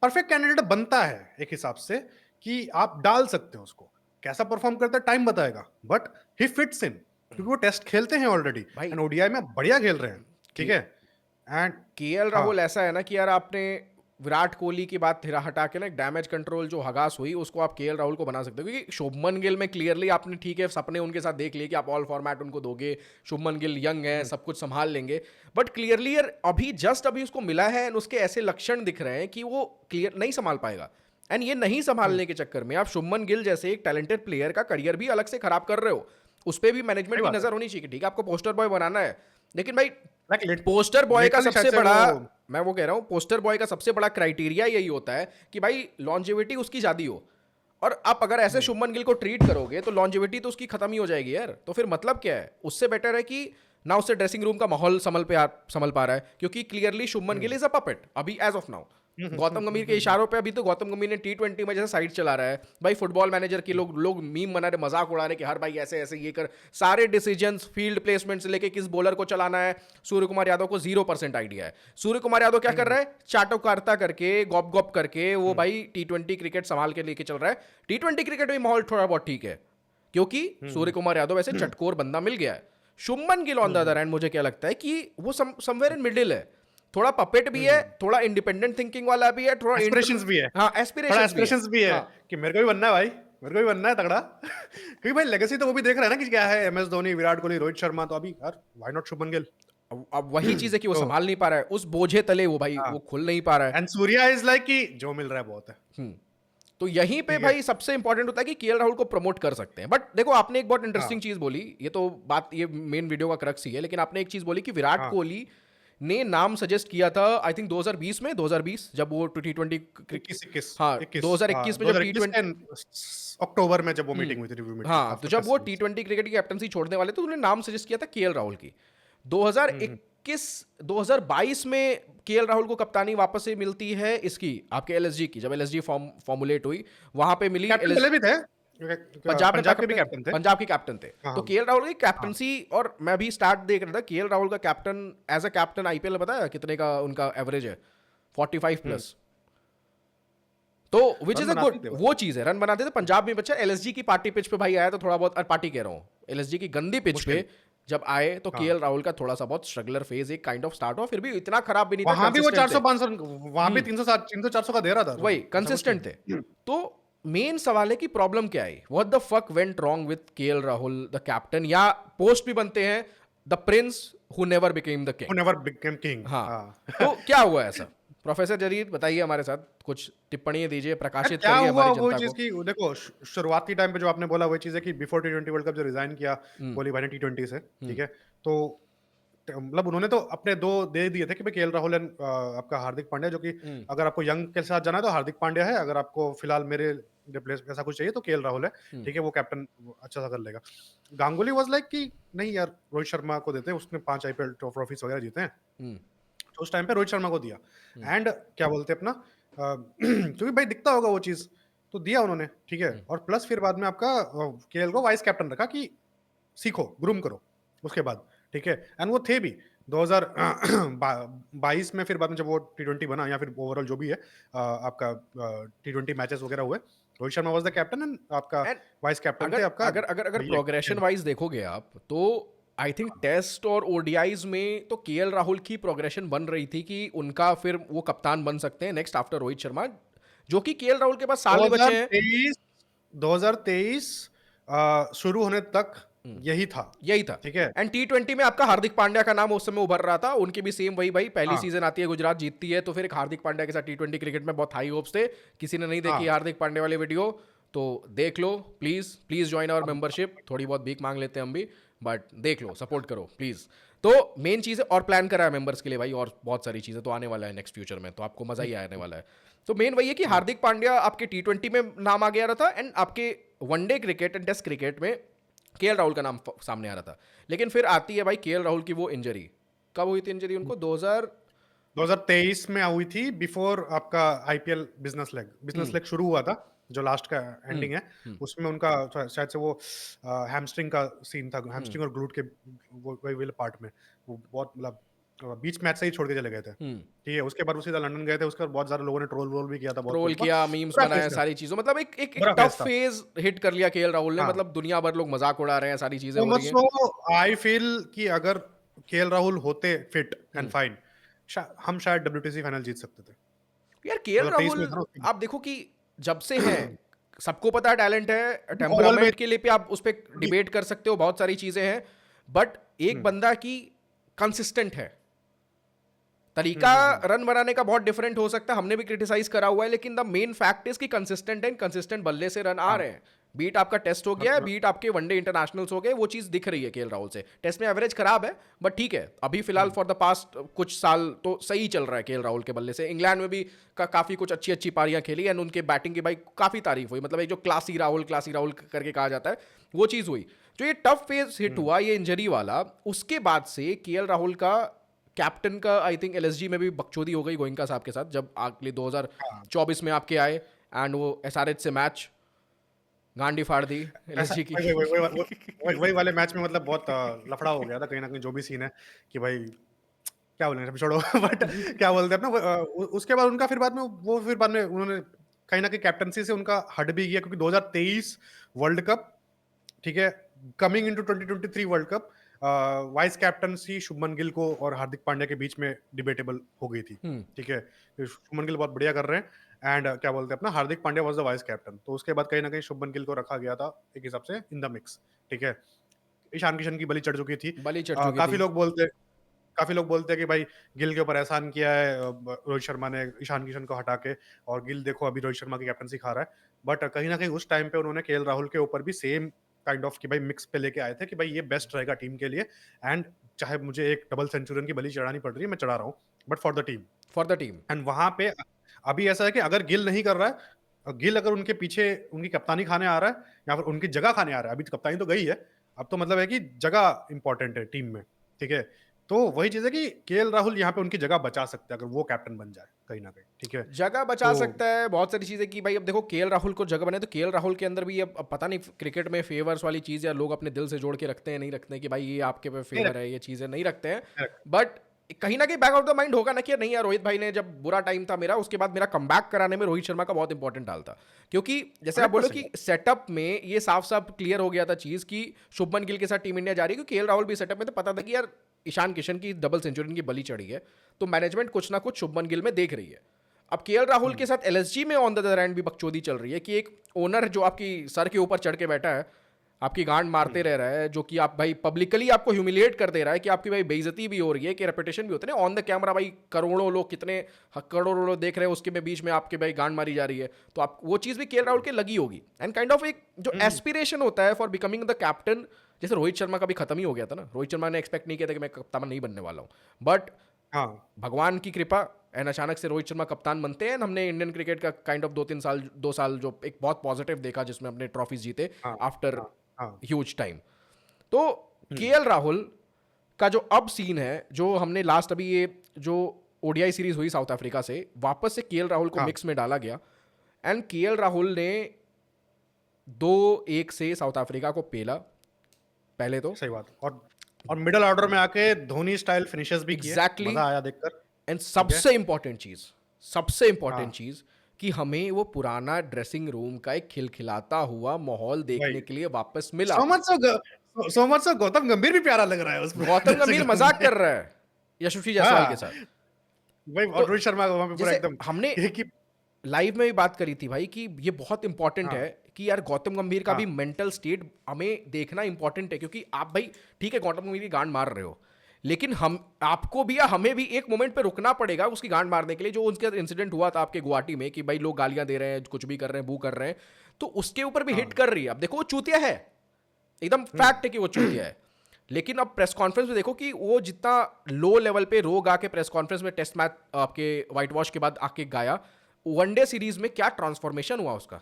परफेक्ट कैंडिडेट बनता है एक हिसाब से, कि आप डाल सकते हो उसको, कैसा परफॉर्म करता है टाइम बताएगा, बट ही फिट्स इन, क्योंकि वो टेस्ट खेलते हैं ऑलरेडी, भाई एंड ओडीआई में बढ़िया खेल रहे हैं, ठीक है। एंड केएल हाँ, राहुल ऐसा है ना कि यार आपने विराट कोहली की बात हटा के ना एक डैमेज कंट्रोल जो हगास हुई उसको आप केएल राहुल को बना सकते हो, क्योंकि शुभमन गिल में क्लियरली आपने ठीक है सपने उनके साथ देख लिए कि आप ऑल फॉर्मेट उनको दोगे, शुभमन गिल यंग है, सब कुछ संभाल लेंगे, बट क्लियरली यार अभी जस्ट अभी उसको मिला है, उसके ऐसे लक्षण दिख रहे हैं कि वो क्लियर नहीं संभाल पाएगा। एंड ये नहीं संभालने के चक्कर में आप शुभमन गिल जैसे एक टैलेंटेड प्लेयर का करियर भी अलग से खराब कर रहे हो, उस पर भी मैनेजमेंट सही की बात है। नजर होनी चाहिए। ठीक है आपको पोस्टर बॉय बनाना है, लेकिन भाई लाइक पोस्टर बॉय का लिटरली सबसे शायद से बड़ा, वो मैं वो कह रहा हूं पोस्टर बॉय का सबसे बड़ा क्राइटेरिया यही होता है कि भाई लॉन्जेविटी उसकी ज्यादा हो, और आप अगर ऐसे शुभमन गिल को ट्रीट करोगे तो लॉन्जेविटी तो उसकी खत्म ही हो जाएगी यार। तो फिर मतलब क्या है, उससे बेटर है कि ना उससे ड्रेसिंग रूम का माहौल संभल पा रहा है, क्योंकि clearly Shubman Gill is a puppet अभी एज ऑफ नाउ। गौतम गंभीर के इशारों पे अभी तो गौतम गंभीर ने टी20 में जैसे साइड चला रहा है भाई, फुटबॉल मैनेजर की लोग मीम बना रहे, मजाक उड़ा रहे कि हर भाई ऐसे ऐसे ये कर, सारे डिसीजंस फील्ड प्लेसमेंट से लेके किस बॉलर को चलाना है, सूर्य कुमार यादव को 0% आइडिया है। सूर्य कुमार यादव क्या कर रहा है, चाटोकारिता करके गॉप गॉप करके वो भाई टी20 क्रिकेट संभाल के लेके चल रहा है। टी20 क्रिकेट में माहौल थोड़ा बहुत ठीक है क्योंकि सूर्य कुमार यादव ऐसे चटकोर बंदा मिल गया है। Shubman Gill on the other hand मुझे क्या लगता है कि वो समवेयर इन मिडिल है, थोड़ा पपेट भी है, थोड़ा इंडिपेंडेंट थिंकिंग वाला भी है, थोड़ा एस्पिरेशंस भी है, हाँ थोड़ा एस्पिरेशंस भी है हाँ। कि मेरे को भी बनना है भाई, मेरे को भी बनना है तगड़ा क्योंकि भाई लेगेसी तो वो भी देख रहा है ना कि क्या है, एमएस धोनी, विराट कोहली, रोहित शर्मा, तो अभी यार व्हाई नॉट शुभमन गिल। अब वही चीज है कि वो तो संभाल नहीं पा रहा है उस बोझे तले, वो भाई हाँ, वो खुल नहीं पा रहा है। एंड सूर्या इज लाइक कि जो मिल रहा है बहुत है। तो यहीं पे ठीक है। भाई सबसे इंपॉर्टेंट होता है कि केएल राहुल को प्रमोट कर सकते हैं। बट देखो आपने एक बहुत इंटरेस्टिंग चीज बोली, ये तो बात ये मेन वीडियो का क्रक्स ही है, लेकिन आपने एक चीज बोली कि विराट कोहली ने नाम सजेस्ट किया था आई थिंक 2020 में, 2020 जब वो टी20 हाँ 2021 में जब टी20 अक्टूबर में जब वो मीटिंग हुई थी, रिव्यू मीटिंग, हाँ तो जब वो टी20 क्रिकेट की कैप्टनसी छोड़ने वाले तो उन्होंने नाम सजेस्ट किया था केएल राहुल की। 2021 21 2022 में केएल राहुल को कप्तानी वापस से मिलती है इसकी आपके एलएसजी की, जब एलएसजी फॉर्मुलेट हुई वहां पे मिली। कैप्टन पहले भी थे, पंजाब में था पंजाब के भी कैप्टन, कैप्टन थे। पंजाब के कैप्टन थे। हाँ तो हाँ केएल राहुल की हाँ। कैप्टनसी, और मैं भी स्टार्ट देख रहा था, केएल राहुल का captain as a captain IPL में पता है कितने का उनका एवरेज है? 45 प्लस। तो विच रन इज अ बनाते गुड, ही थे वो। वो चीज है, रन बनाते थे। पंजाब में बच्चा एलएसजी की पार्टी पिच पे भाई आया तो थोड़ा बहुत, पार्टी कह रहा हूँ, एलएसजी की गंदी पिच पे मुश्किल। जब आए तो हाँ केएल राहुल का थोड़ा सा बहुत स्ट्रगलर फेज एक काइंड ऑफ स्टार्ट हुआ, फिर भी इतना खराब भी नहीं था, वहां भी वो कंसिस्टेंट थे। 400-500 वहां भी 300-400 का दे रहा था रन, वही ऐसा कुछ नहीं कंसिस्टेंट थे। है। तो मेन सवाल है कि प्रॉब्लम क्या आई, what the fuck went wrong with KL Rahul the captain, या पोस्ट भी बनते हैं the prince who never became the Who king. never became king। हाँ, हाँ। तो क्या हुआ ऐसा? प्रोफेसर जरीर बताइए, हमारे साथ कुछ टिप्पणियां दीजिए, यार प्रकाशित क्या करिए हुआ हमारी वो जनता चीज को। की, देखो शुरुआती टाइम पे जो आपने बोला वही चीज है कि बिफोर टी20 वर्ल्ड कप जो रिजाइन किया हम्म। कोहली भाई ने टी20 से, हम्म। ठीक है, तो मतलब उन्होंने तो अपने दो दे दिए थे कि भाई केएल राहुल एंड आपका हार्दिक पांड्या, जो कि हम्म। अगर आपको यंग के साथ जाना है तो हार्दिक पांड्या है, अगर आपको फिलहाल मेरे रिप्लेस ऐसा कुछ चाहिए तो केएल राहुल है, हम्म। ठीक है, वो कैप्टन अच्छा सा कर लेगा। गांगुली वाज लाइक कि नहीं यार रोहित शर्मा को देते हैं, उसने 5 आईपीएल ट्रॉफीज वगैरह जीते हैं, हम्म। तो उस टाइम पे रोहित शर्मा को दिया। हम्म। एंड क्या बोलते हैं अपना क्योंकि भाई दिखता होगा वो चीज, तो दिया उन्होंने, ठीक है, हम्म। और प्लस फिर बाद में आपका केएल को वाइस कैप्टन रखा कि सीखो ग्रूम करो उसके बाद, ठीक है, एंड वो थे भी 2022 में, फिर बाद में जब वो टी20 बना या फिर ओवरऑल जो भी है आपका टी20 मैचेस वगैरह हुए, Rohit Sharma was the captain and आपका एंड वाइस कैप्टन थे अगर आपका अगर अगर अगर भैया प्रोग्रेशन वाइज देखोगे आप, तो आई थिंक टेस्ट और ओडीआईज में तो केएल राहुल की प्रोग्रेशन बन रही थी कि उनका फिर वो कप्तान बन सकते हैं नेक्स्ट आफ्टर रोहित शर्मा, जो कि केएल राहुल के पास साल भी बचे हैं। 2023 शुरू होने तक यही था, यही था। ठीक है। एंड टी20 में आपका हार्दिक पांड्या का नाम उस समय उभर रहा था, उनकी भी सेम वही भाई, पहली हाँ सीजन आती है गुजरात जीतती है, तो फिर एक हार्दिक पांड्या के साथ टी20 क्रिकेट में बहुत हाई होप्स थे। किसी ने नहीं देखी हाँ हार्दिक पांड्या वाली वीडियो तो देख लो प्लीज, प्लीज ज्वाइन आवर अब मेंबरशिप, थोड़ी बहुत भीख मांग लेते हैं हम भी, बट देख लो, सपोर्ट करो प्लीज। तो मेन चीज़ है, और प्लान करा है मेंबर्स के लिए भाई, और बहुत सारी चीज़ें तो आने वाला है नेक्स्ट फ्यूचर में, तो आपको मजा ही आने वाला है। तो मेन वही है कि हार्दिक पांड्या आपके टी20 में नाम आ गया रहा था, एंड आपके one day cricket and test cricket में केएल राहुल का नाम सामने आ रहा था। लेकिन फिर आती है भाई केएल राहुल की वो इंजरी, कब हुई थी इंजरी उनको? 2023 में हुई थी, बिफोर आपका आईपीएल बिजनेस लेग शुरू हुआ था, जो लास्ट का एंडिंग है, उसमें उनका शायद से वो हैमस्ट्रिंग का सीन था, हैमस्ट्रिंग और ग्लूट के वो वही वाले पार्ट में, वो बहुत मतलब बीच मैच से ही छोड़ के चले गए थे, ठीक है। उसके बाद वो सीधा लंदन गए थे, उसके बाद बहुत सारे लोगों ने ट्रोल भी किया था, बहुत ट्रोल कुछ किया, मीम्स बुरा बनाया, फेस था, सारी चीजों, मतलब एक बुरा टफ फेस था। फेज हिट कर लिया केएल राहुल ने, हाँ मतलब दुनिया भर लोग मजाक उड़ा रहे हैं, सारी चीजें तो हो मच रही हैं। सो आई फील कि अगर केएल राहुल होते फिट एंड फाइन, हम शायद डब्ल्यूटीसी फाइनल जीत सकते थे। यार केएल 2023 राहुल में था ना उसके आप देखो कि जब से हैं, सबको पता है टैलेंट है, ओवल में। टेम्परामेंट के लिए भी आप उस पर डिबेट कर सकते हो, बहुत सारी चीजें हैं, बट एक बंदा की कंसिस्टेंट है, तरीका रन बनाने का बहुत डिफरेंट हो सकता है, हमने भी क्रिटिसाइज करा हुआ है, लेकिन द मेन फैक्ट इज कि कंसिस्टेंट एंड कंसिस्टेंट बल्ले से रन आ हाँ रहे हैं। बीट आपका टेस्ट हो गया है, बीट आपके वनडे इंटरनेशनल्स हो गए, वो चीज दिख रही है केएल राहुल से। टेस्ट में एवरेज खराब है, बट ठीक है, अभी फिलहाल फॉर द पास्ट कुछ साल तो सही चल रहा है केएल राहुल के बल्ले से। इंग्लैंड में भी काफी कुछ अच्छी अच्छी पारियां खेली, एंड उनके बैटिंग की भाई काफी तारीफ हुई, मतलब एक जो क्लासी राहुल करके कहा जाता है, वो चीज हुई। जो ये टफ फेज हिट हुआ, ये इंजरी वाला, उसके बाद से केएल राहुल का कैप्टन का आई थिंक एलएसजी में भी बकचोदी हो गई गोइंका साहब के साथ, जब अगले 2024 में आपके आए एंड वो एसआरएच से मैच गांडी फाड़ दी ऐसा एलएसजी की। वही वाले मैच में मतलब बहुत लफड़ा हो गया था कहीं ना कहीं, जो भी सीन है कि भाई क्या बोलेंगे, अभी छोड़ो बट क्या बोलते हैं अपना उसके बाद उनका फिर बाद में उन्होंने कहीं ना कहीं कैप्टनसी से उनका हट भी गया, क्योंकि 2023 वर्ल्ड कप, ठीक है, coming into 2023 world cup, vice captaincy Shubman Gill को और हार्दिक पांड्या के बीच में डिबेटेबल हो गई थी, ठीक है। तो शुभमन गिल बहुत बढ़िया कर रहे हैं एंड क्या बोलते हैं अपना Hardik Pandya was the vice captain, तो उसके बाद कहीं ना कहीं शुभमन गिल को रखा गया था एक हिसाब से इन द मिक्स, ठीक है। ईशान किशन की बलि चढ़ चुकी थी। बलि चढ़ चुकी थी। काफी लोग बोलते हैं कि भाई गिल के ऊपर एहसान किया है रोहित शर्मा ने ईशान किशन को हटा के, और गिल देखो अभी रोहित शर्मा की कैप्टनसी खा रहा है, बट कहीं ना कहीं उस टाइम पे उन्होंने केएल राहुल के ऊपर भी सेम काइंड ऑफ कि भाई मिक्स पे लेके आए थे कि भाई ये बेस्ट रहेगा टीम के लिए, एंड चाहे मुझे एक डबल सेंचुरियन की बलि चढ़ानी पड़ रही है मैं चढ़ा रहा हूँ, but for the team. For the team. And वहां पे अभी ऐसा है कि अगर गिल नहीं कर रहा है, गिल अगर उनके पीछे उनकी कप्तानी खाने आ रहा है या फिर उनकी जगह खाने आ रहा है, अभी तो कप्तानी तो गई है, अब तो मतलब है कि जगह इंपॉर्टेंट है टीम में, ठीक है। तो वही चीज है कि केएल राहुल यहाँ पे उनकी जगह बचा सकते हैं अगर वो कैप्टन बन जाए कहीं ना कहीं, ठीक है। जगह बचा तो सकता है बहुत सारी चीज़ें कि भाई अब देखो केएल राहुल को जगह बने तो केएल राहुल के अंदर भी अब पता नहीं क्रिकेट में फेवर्स वाली चीज़ या लोग अपने दिल से जोड़ के रखते हैं नहीं रखते हैं कि भाई ये आपके पे नहीं फेवर है, ये चीज़ें नहीं रखते हैं। रखते। बट कहीं ना कहीं बैक ऑफ द माइंड होगा ना कि नहीं यार रोहित भाई ने जब बुरा टाइम था मेरा उसके बाद मेरा कमबैक कराने में रोहित शर्मा का बहुत इंपॉर्टेंट डाल था। क्योंकि जैसे आप बोलो 100%। कि सेटअप में ये साफ साफ क्लियर हो गया था चीज़ कि शुभमन गिल के साथ टीम इंडिया जा रही है, क्योंकि केएल राहुल भी सेटअप में तो पता था कि यार ईशान किशन की डबल सेंचुरी की बलि चढ़ी है, तो मैनेजमेंट कुछ ना कुछ शुभमन गिल में देख रही है। अब केएल राहुल के साथ एलएसजी में ऑन द अदर हैंड भी बकचोदी चल रही है कि एक ओनर जो आपकी सर के ऊपर चढ़ के बैठा है, आपकी गांड मारते रह रहा है, जो कि आप भाई पब्लिकली आपको ह्यूमिलिएट कर दे रहा है कि आपकी भाई बेइज्जती भी हो रही है, कि रेपुटेशन भी होते हैं ऑन द कैमरा, भाई करोड़ों लोग कितने करोड़ों लोग देख रहे हैं, उसके में बीच में आपके भाई गांड मारी जा रही है, तो आप वो चीज़ भी केएल राहुल के लगी होगी। एंड काइंड ऑफ एक जो एस्पिरेशन होता है फॉर बिकमिंग द कैप्टन, जैसे रोहित शर्मा का भी खत्म ही हो गया था ना, रोहित शर्मा ने एक्सपेक्ट नहीं किया था कि मैं कप्तान नहीं बनने वाला हूँ, बट हाँ भगवान की कृपा एंड अचानक से रोहित शर्मा कप्तान बनते हैं। हमने इंडियन क्रिकेट का काइंड ऑफ 2 साल जो एक बहुत पॉजिटिव देखा जिसमें अपने ट्रॉफीज जीते हाँ आफ्टर हाँ हाँ। Huge time. तो केएल राहुल का जो अब सीन है, जो हमने लास्ट अभी ये जो ओडीआई सीरीज हुई साउथ अफ्रीका से, वापस से केएल राहुल को हाँ। मिक्स में डाला गया एंड केएल राहुल ने 2-1 से साउथ अफ्रीका को पेला पहले तो। सही बात। और मिडिल ऑर्डर में आके धोनी स्टाइल फिनिशेस भी किए, एग्जैक्टली। मजा आया देखकर। एंड सबसे इंपॉर्टेंट चीज, सबसे इंपॉर्टेंट हाँ चीज कि हमें वो पुराना ड्रेसिंग रूम का एक खिलखिलाता हुआ माहौल देखने वही। के लिए वापस मिला। सो मच गौतम गंभीर भी प्यारा लग रहा है उस गौतम ड्रेसिंग गंभीर रूम मजाक में। कर रहा है यशस्वी जायसवाल के हाँ साथ। वही, तो और रोहित शर्मा वहां पे पूरा जैसे एकदम हमने कि लाइव में भी बात करी थी भाई कि ये बहुत इंपॉर्टेंट हाँ है कि यार गौतम गंभीर का भी हाँ मेंटल स्टेट हमें देखना इंपॉर्टेंट है, क्योंकि आप भाई ठीक है गौतम गंभीर की गांड मार रहे हो, लेकिन हम आपको भी या हमें भी एक मोमेंट पे रुकना पड़ेगा उसकी गांड मारने के लिए। जो उनके इंसिडेंट हुआ था आपके गुवाहाटी में कि भाई लोग गालियां दे रहे हैं, कुछ भी कर रहे हैं, बू कर रहे हैं, तो उसके ऊपर भी हिट हाँ। कर रही है। अब देखो वो चूतिया है, एकदम फैक्ट है कि वो चूतिया है, लेकिन अब प्रेस कॉन्फ्रेंस में देखो कि वो जितना लो लेवल पे रोग आके प्रेस कॉन्फ्रेंस में टेस्ट मैच आपके व्हाइट वॉश के बाद आके गाया, वनडे सीरीज में क्या ट्रांसफॉर्मेशन हुआ उसका।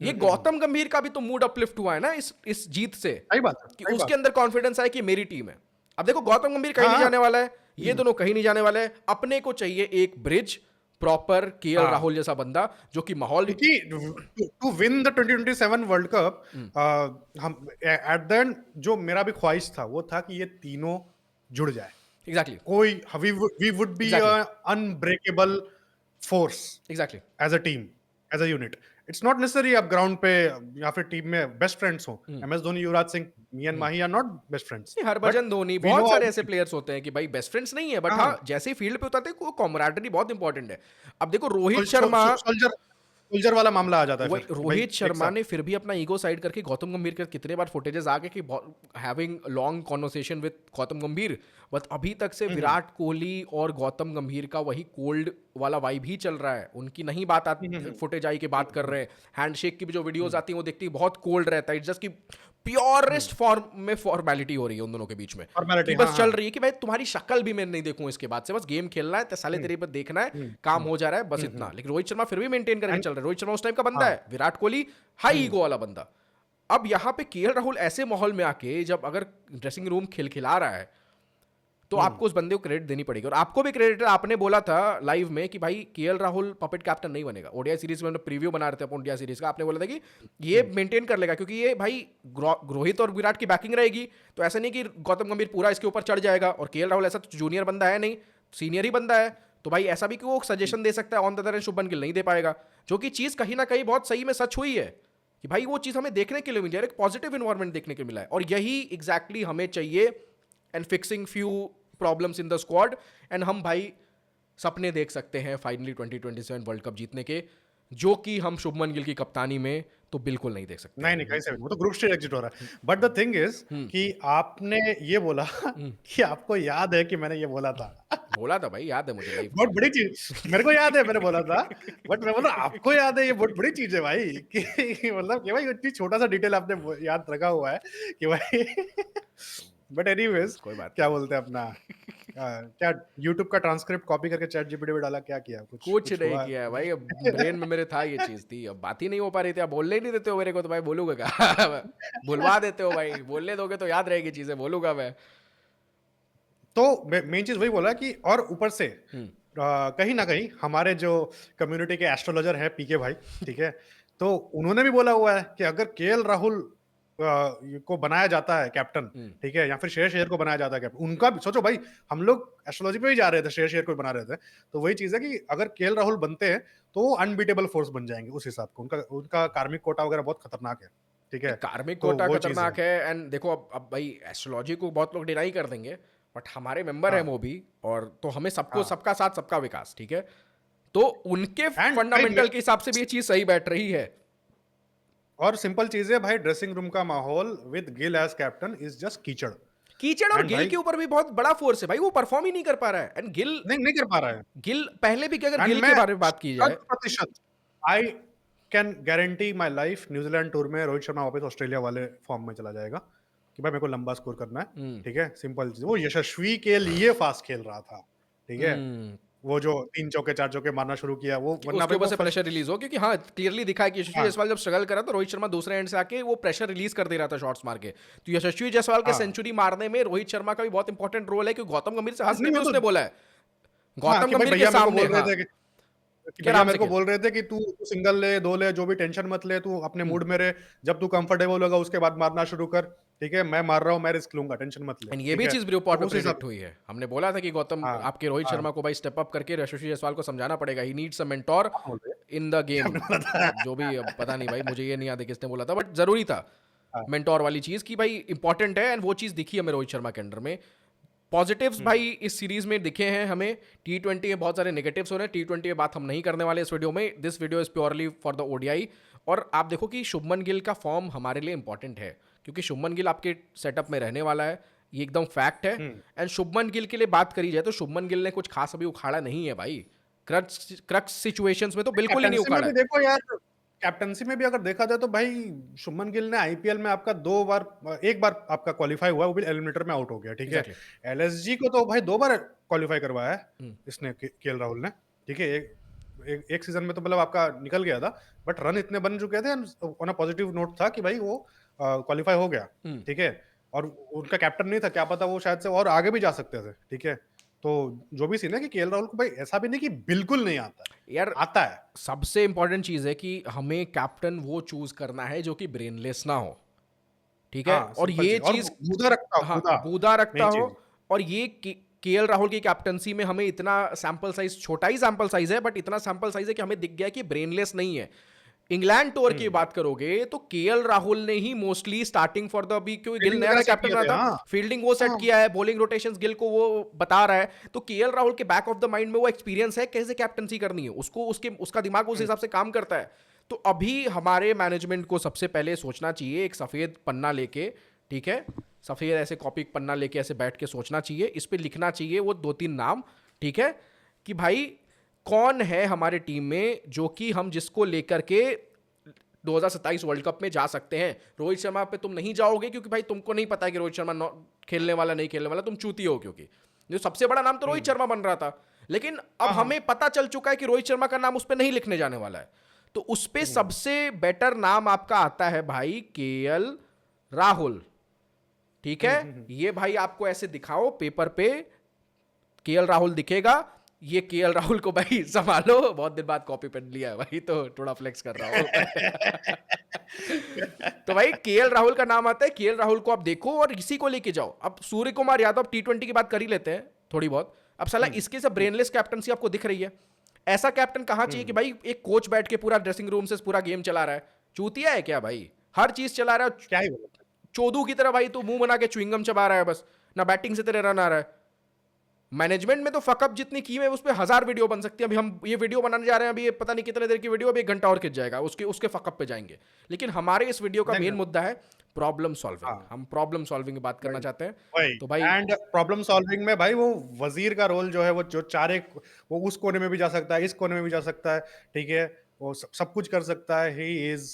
ये गौतम गंभीर का भी तो मूड अपलिफ्ट हुआ है ना इस जीत से, सही बात है, कि सही उसके बात। अंदर कॉन्फिडेंस है कि मेरी टीम है। अब देखो गौतम गंभीर कहीं नहीं हाँ जाने वाला है, ये दोनों कहीं नहीं जाने वाले हैं, अपने को चाहिए एक ब्रिज, प्रॉपर केएल हाँ राहुल जैसा बंदा जो कि माहौल। क्योंकि to win the 2027 World Cup, हम एट द एंड जो मेरा भी ख्वाहिश था वो था कि ये तीनों जुड़ जाए, एग्जैक्टली कोई we would be exactly unbreakable force exactly. As a team, as a unit. It's not necessary आप ग्राउंड पे या फिर टीम में बेस्ट फ्रेंड्स हो। MS Dhoni, Yuvraj Singh, me and Mahi are not best friends, but Harbhajan Dhoni, we know बहुत सारे ऐसे प्लेयर्स होते हैं कि भाई बेस्ट फ्रेंड्स नहीं है, बट हाँ हाँ जैसे ही फील्ड पे उतरते हैं वो कॉमराडरी बहुत इंपॉर्टेंट है। अब देखो रोहित शर्मा, सोल्जर सोल्जर वाला मामला आ जाता है वही फिर कि भाई रोहित एक शर्मा साथ। ने फिर भी अपना ईगो साइड करके गौतम गंभीर के कितने बार फुटेजेस आ गए कि having long conversation with Gautam गंभीर, बट अभी तक से विराट कोहली और गौतम गंभीर का वही कोल्ड वाला वाइब ही चल रहा है। उनकी नहीं बात आती, फुटेज आई की बात कर रहे हैं, हैंडशेक की भी जो वीडियोस आती हैं वो देखती बहुत कोल्ड रहता है, इट्स जस्ट कि प्योरेस्ट फॉर्म में फॉर्मेलिटी हो रही है उन दोनों के बीच में, फॉर्मेलिटी, कि बस हाँ चल हाँ। रही है कि भाई तुम्हारी शक्ल भी मैं नहीं देखूं इसके बाद से, बस गेम खेलना है, साले तेरे पर देखना है, काम हो जा रहा है, बस इतना। लेकिन रोहित शर्मा फिर भी मेंटेन करके चल रहा है, रोहित शर्मा उस टाइप का बंदा है, विराट कोहली हाई ईगो वाला बंदा। अब यहाँ पे केएल राहुल ऐसे माहौल में आके जब अगर ड्रेसिंग रूम खिलखिला रहा है तो आपको उस बंदे को क्रेडिट देनी पड़ेगी। और आपको भी क्रेडिट है, आपने बोला था लाइव में कि भाई केएल राहुल पपेट कैप्टन नहीं बनेगा। ओडीआई सीरीज में प्रीव्यू बना रहे थे अपन ओडीआई सीरीज का, आपने बोला था कि ये मेंटेन कर लेगा क्योंकि ये भाई रोहित और विराट की बैकिंग रहेगी, तो ऐसा नहीं कि गौतम गंभीर पूरा इसके ऊपर चढ़ जाएगा। और केएल राहुल ऐसा जूनियर बंदा है नहीं, सीनियर ही बंदा है, तो भाई ऐसा भी कि वो सजेशन दे सकता है on the other and, Shubman Gill नहीं दे पाएगा, जो कि चीज कहीं ना कहीं बहुत सही में सच हुई है कि भाई वो चीज हमें देखने के लिए मिली है, एक पॉजिटिव इन्वायरमेंट देखने के लिए मिला है। और यही एग्जैक्टली हमें चाहिए and fixing few problems in the squad, and हम भाई सपने देख सकते हैं फाइनली 2027 वर्ल्ड कप जीतने के, जो कि हम शुभमन गिल की कप्तानी में तो बिल्कुल नहीं देख सकते। नहीं नहीं, कैसे, वो तो ग्रुप स्टेज एग्जिट हो रहा है। बट द थिंग इज कि आपने ये बोला कि आपको याद है कि मैंने ये बोला था। बोला था भाई, याद है मुझे लाइव। बहुत बड़ी चीज, मेरे को याद है मैंने बोला था, बट मैं बोला आपको याद है, ये बहुत बड़ी चीज है भाई कि मतलब कि भाई इतनी छोटा सा डिटेल आपने याद रखा हुआ है कि भाई बट एनीवेज कोई बात क्या बोलते हैं अपना क्या YouTube का ट्रांसक्रिप्ट कॉपी करके चैट जीपीटी में डाला, क्या किया? कुछ नहीं हुआ? किया है भाई, अब ब्रेन में मेरे था ये चीज थी, अब बात ही नहीं हो पा रही थी, अब बोलने ही नहीं देते हो मेरे को, तो भाई बोलूंगा क्या? भुलवा देते हो भाई, बोलने दोगे तो याद रहेगी चीजें, बोलूंगा मैं। तो मेन चीज वही बोला कि और ऊपर से हम्म, कहीं ना कहीं हमारे जो कम्युनिटी के एस्ट्रोलॉजर है पीके भाई, ठीक है, तो उन्होंने भी बोला हुआ है कि अगर केएल राहुल को बनाया जाता है कैप्टन, हम्म, ठीक है, या फिर श्रेयस अय्यर को बनाया जाता है कैप्टन, उनका भी सोचो भाई, हम लोग एस्ट्रोलॉजी पे ही जा रहे थे, श्रेयस अय्यर को बना रहे थे, तो वही चीज है कि अगर केएल राहुल बनते हैं तो वो अनबीटेबल फोर्स बन जाएंगे उस हिसाब को, उनका उनका कार्मिक कोटा वगैरह बहुत खतरनाक है, ठीक है, नहीं, कार्मिक तो कोटा वो चीज है। खतरनाक है। एंड देखो, अब भाई एस्ट्रोलॉजी को बहुत लोग डिनाई कर देंगे, बट हमारे मेंबर हैं हाँ वो भी, और तो हमें सबको हाँ। सबका साथ सबका विकास, ठीक है। तो उनके एंड भाई फंडामेंटल के हिसाब से भी ये चीज सही बैठ रही है। और सिंपल चीज है भाई, ड्रेसिंग रूम का माहौल with Gill as captain is just कीचड़। कीचड़ और एंड गिल भाई के ऊपर भी बहुत बड़ा फोर्स है भाई, वो परफॉर्म ही नहीं कर पा रहा है। एंड गिल, नहीं नहीं कर पा रहा है। गिल पहले भी, कि अगर एंड गिल के मैं बारे में बात की जाए, 100% I can guarantee my life, New Zealand tour में रोहित शर्मा वापस ऑस्ट्रेलिया वाले फॉर्म में चला जाएगा कि भाई मेरे को लंबा स्कोर करना है, हम्म, ठीक है, सिंपल चीज, वो यशस्वी के लिए फास्ट खेल रहा था, ठीक है, हम्म, वो जो 3 चौके 4 चौके मारना शुरू किया वो, कि वरना उसके भाई ऊपर वो से फर्स्ट। प्रेशर रिलीज हो, क्योंकि हाँ क्लियरली दिखा है कि यशस्वी हाँ जायसवाल जब स्ट्रगल करा तो रोहित शर्मा दूसरे एंड से आके वो प्रेशर रिलीज कर दे रहा था शॉट्स मार के। तो यशस्वी जायसवाल के हाँ सेंचुरी मारने में रोहित शर्मा का भी बहुत इंपॉर्टेंट रोल है, क्योंकि गौतम गंभीर से हंस के नहीं भी वो तो उसने बोला है, हाँ गौतम कि भाई गंभीर के भैया मेरे को सामने, बोल रहे हाँ, थे कि कि भैया आराम मेरे से को खेल। बोल रहे थे कि तू तू सिंगल ले, दो ले, जो भी, टेंशन मत ले, तू अपने हम्म। मूड में रहे, जब तू कंफर्टेबल होगा उसके बाद मारना शुरू कर, ठीक है, मैं मार रहा हूँ, मैं रिस्क लूंगा, टेंशन मत ले, एंड ये ठीक भी है, चीज तो ब्रूपॉट में उस हिसाब प्रेडिक्ट से। हुई है। हमने बोला था कि गौतम, हाँ आपके रोहित हाँ शर्मा को भाई स्टेप अप करके यशस्वी जायसवाल को समझाना पड़ेगा, ही नीड्स अ मेंटोर हाँ, बोल रहे इन द हैं, गेम। आपने बोला था। जो भी, अब पता नहीं भाई, मुझे ये नहीं याद है किसने बोला था, बट जरूरी था हाँ, मेंटोर वाली चीज की भाई, इंपॉर्टेंट है। एंड वो चीज दिखी हमें रोहित शर्मा के अंडर में। पॉजिटिव्स हम्म, भाई इस सीरीज में दिखे हैं हमें। T20 में बहुत सारे नेगेटिव्स हो रहे हैं, T20 में बात हम नहीं करने वाले इस वीडियो में। This video is purely for the ODI. और आप देखो कि शुभमन गिल का फॉर्म हमारे लिए इंपॉर्टेंट है, क्योंकि शुभमन गिल आपके सेटअप में रहने वाला है, ये एकदम फैक्ट है। हम्म। एंड शुभमन गिल के लिए बात करी जाए तो शुभमन गिल ने कुछ खास अभी उखाड़ा नहीं है भाई, क्रक्स क्रक्स सिचुएशंस में तो बिल्कुल ही नहीं कैप्टनसी में उखाड़ा भी है। देखो यार, कैप्टनसी में भी अगर देखा जाए तो भाई शुभमन गिल ने आईपीएल में आपका 2 बार, एक बार आपका क्वालिफाई हुआ, वो भी एलिमिनेटर में आउट हो गया, ठीक है, एग्जैक्टली। एलएसजी को तो भाई 2 बार क्वालिफाई करवाया है हम्म, इसने, केएल राहुल ने, ठीक है, एक सीजन में तो मतलब आपका निकल गया था, बट रन इतने बन चुके थे, ऑन अ पॉजिटिव नोट था कि भाई वो क्वालिफाई हो गया, हम्म। ठीक है, और उनका कैप्टन नहीं था, क्या पता वो शायद से और आगे भी जा सकते थे, ठीक है, तो जो भी सीन है कि केएल राहुल को भाई ऐसा भी नहीं कि बिल्कुल नहीं आता है, यार, आता है। सबसे इंपॉर्टेंट चीज है कि हमें कैप्टन वो चूज करना है जो कि ब्रेनलेस ना हो, ठीक है, हाँ और सिंपल ये चीज, और चीज, गूदा रखता हाँ, गूदा, गूदा रखता मेन हो। चीज। और ये केएल राहुल की कैप्टनसी में हमें इतना सैंपल साइज, छोटा ही सैंपल साइज है, बट इतना सैंपल साइज है कि हमें दिख गया कि ब्रेनलेस नहीं है। इंग्लैंड टूर की हम्म, बात करोगे तो केएल राहुल ने ही मोस्टली स्टार्टिंग फॉर द, अभी क्योंकि गिल फील्डिंग नया वगैरह नया सेट कैप्टन किए बना थे, था, हाँ फील्डिंग वो सेट हाँ। किया है, बॉलिंग रोटेशंस गिल को वो बता रहा है, तो केएल राहुल के बैक ऑफ द माइंड में वो एक्सपीरियंस है कैसे कैप्टनसी करनी है, उसको उसके उसका दिमाग उस हम्म, हिसाब से काम करता है। तो अभी हमारे मैनेजमेंट को सबसे पहले सोचना चाहिए, एक सफेद पन्ना लेके, ठीक है, सफेद ऐसे कॉपी पन्ना लेके ऐसे बैठ के सोचना चाहिए, इस पे लिखना चाहिए वो 2-3 नाम, ठीक है, कि भाई कौन है हमारे टीम में जो कि हम जिसको लेकर के 2027 वर्ल्ड कप में जा सकते हैं। रोहित शर्मा पे तुम नहीं जाओगे क्योंकि भाई तुमको नहीं पता कि रोहित शर्मा खेलने वाला नहीं खेलने वाला, तुम चूती हो, क्योंकि जो सबसे बड़ा नाम तो रोहित हम्म, शर्मा बन रहा था, लेकिन अब हाँ हाँ। हमें पता चल चुका है कि रोहित शर्मा का नाम उस पर नहीं लिखने जाने वाला है। तो उस पे हम्म, सबसे बेटर नाम आपका आता है भाई केएल राहुल, ठीक है। ये भाई आपको ऐसे दिखाओ पेपर पे, केएल राहुल दिखेगा, ये केएल राहुल को भाई संभालो। बहुत दिन बाद कॉपी पेन लिया है भाई, तो थोड़ा फ्लेक्स कर रहा हूं। तो भाई केएल राहुल का नाम आता है, केएल राहुल को आप देखो और इसी को लेके जाओ। अब सूर्य कुमार यादव, T20 की बात कर ही लेते हैं थोड़ी बहुत। अब साला इसके से ब्रेनलेस कैप्टनसी आपको दिख रही है। ऐसा कैप्टन कहां चाहिए कि भाई एक कोच बैठ के पूरा ड्रेसिंग रूम से पूरा गेम चला रहा है? चूतिया है क्या भाई? हर चीज चला रहा है क्या ही बोला। चोदू की तरह भाई, तू मुंह बना के च्युइंगम चबा रहा है बस, ना बैटिंग से तेरे रन आ रहा है। मैनेजमेंट में तो फकअप जितनी की है उस पर 1000 वीडियो बन सकती है। अभी हम ये वीडियो बनाने जा रहे हैं, अभी ये पता नहीं कितने देर की वीडियो, अभी 1 घंटा और खिंच जाएगा, उसके उसके फकअप पे जाएंगे। लेकिन हमारे इस वीडियो का नहीं, मेन नहीं, मुद्दा है प्रॉब्लम सॉल्विंग। हाँ हम प्रॉब्लम सॉल्विंग की बात करना वही चाहते हैं। वही तो भाई, एंड प्रॉब्लम सॉल्विंग में भाई वो वजीर का रोल जो है, वो जो चारे, वो उस कोने में भी जा सकता है, इस कोने में भी जा सकता है, ठीक है, वो सब कुछ कर सकता है। He is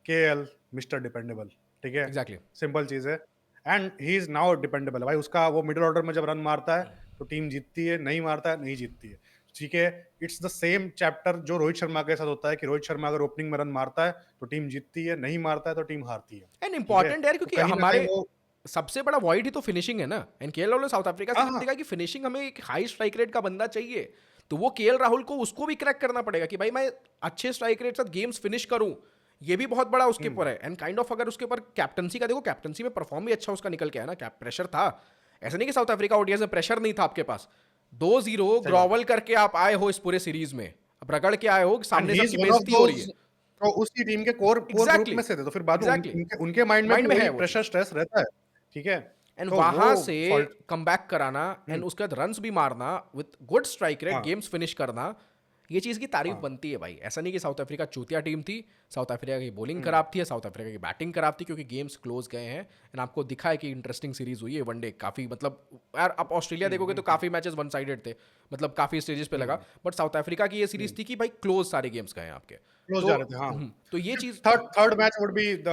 KL mister dependable, ठीक है, एग्जैक्टली, सिंपल चीज है। And he is now dependable भाई, उसका वो मिडिल ऑर्डर में जब रन मारता है तो टीम जीतती है, नहीं मारता है नहीं जीतती है, ठीक है। इट्स द सेम चैप्टर जो रोहित शर्मा के साथ होता है कि रोहित शर्मा अगर ओपनिंग में रन मारता है तो टीम जीतती है, नहीं मारता है तो टीम हारती है, एंड ठीक है, इंपॉर्टेंट यार, तो क्योंकि कहीं ना कहीं हमारे वो सबसे बड़ा वॉइड ही तो फिनिशिंग है ना, एंड केएल राहुल ने साउथ अफ्रीका से हाँ, जब हाँ। देखा कि फिनिशिंग हमें एक हाई स्ट्राइक रेट का बंदा चाहिए, तो वो केएल राहुल को उसको भी क्रैक करना पड़ेगा कि भाई मैं अच्छे स्ट्राइक रेट साथ गेम्स फिनिश करूं, ये भी बहुत बड़ा उसके ऊपर है। एंड काइंड ऑफ अगर उसके ऊपर कैप्टनसी का देखो, कैप्टनसी में परफॉर्म भी अच्छा उसका निकल के आया ना, क्या प्रेशर था, ऐसा नहीं कि साउथ अफ्रीका ओडीआई में प्रेशर नहीं था आपके पास। 2-0 सही बात ग्रोवल करके आप आए हो इस पूरे सीरीज में, अब रगड़ के आए हो, एंड सामने ही इज सबकी वन ऑफ बेइज्जती हो रही है। दोस, तो उसी टीम के कोर कोर ग्रुप एग्जैक्टली में से थे, तो फिर बाद में एग्जैक्टली उनके माइंड में भी माइंड में वही है वो प्रेशर चीज, स्ट्रेस रहता है, ठीक है? एंड तो वो वहां से फॉल्ट। कम बैक कराना, एंड उसके बाद रन्स भी मारना विथ गुड स्ट्राइक रेट, हाँ, गेम्स फिनिश करना, ये चीज़ की तारीफ हाँ। बनती है भाई। ऐसा नहीं कि साउथ अफ्रीका चूतिया टीम थी, साउथ अफ्रीका की बॉलिंग खराब थी या साउथ अफ्रीका की बैटिंग खराब थी, क्योंकि गेम्स क्लोज गए हैं। एंड आपको दिखा है कि इंटरेस्टिंग सीरीज हुई है वनडे, काफ़ी मतलब यार आप ऑस्ट्रेलिया देखोगे तो काफ़ी मैचेस वन साइडेड थे, मतलब काफ़ी स्टेजेस पे लगा, बट साउथ अफ्रीका की ये सीरीज थी कि भाई क्लोज सारे गेम्स गए हैं आपके। क्लोज तो जा रहे थे, हाँ। तो ये चीज़ third third match would be the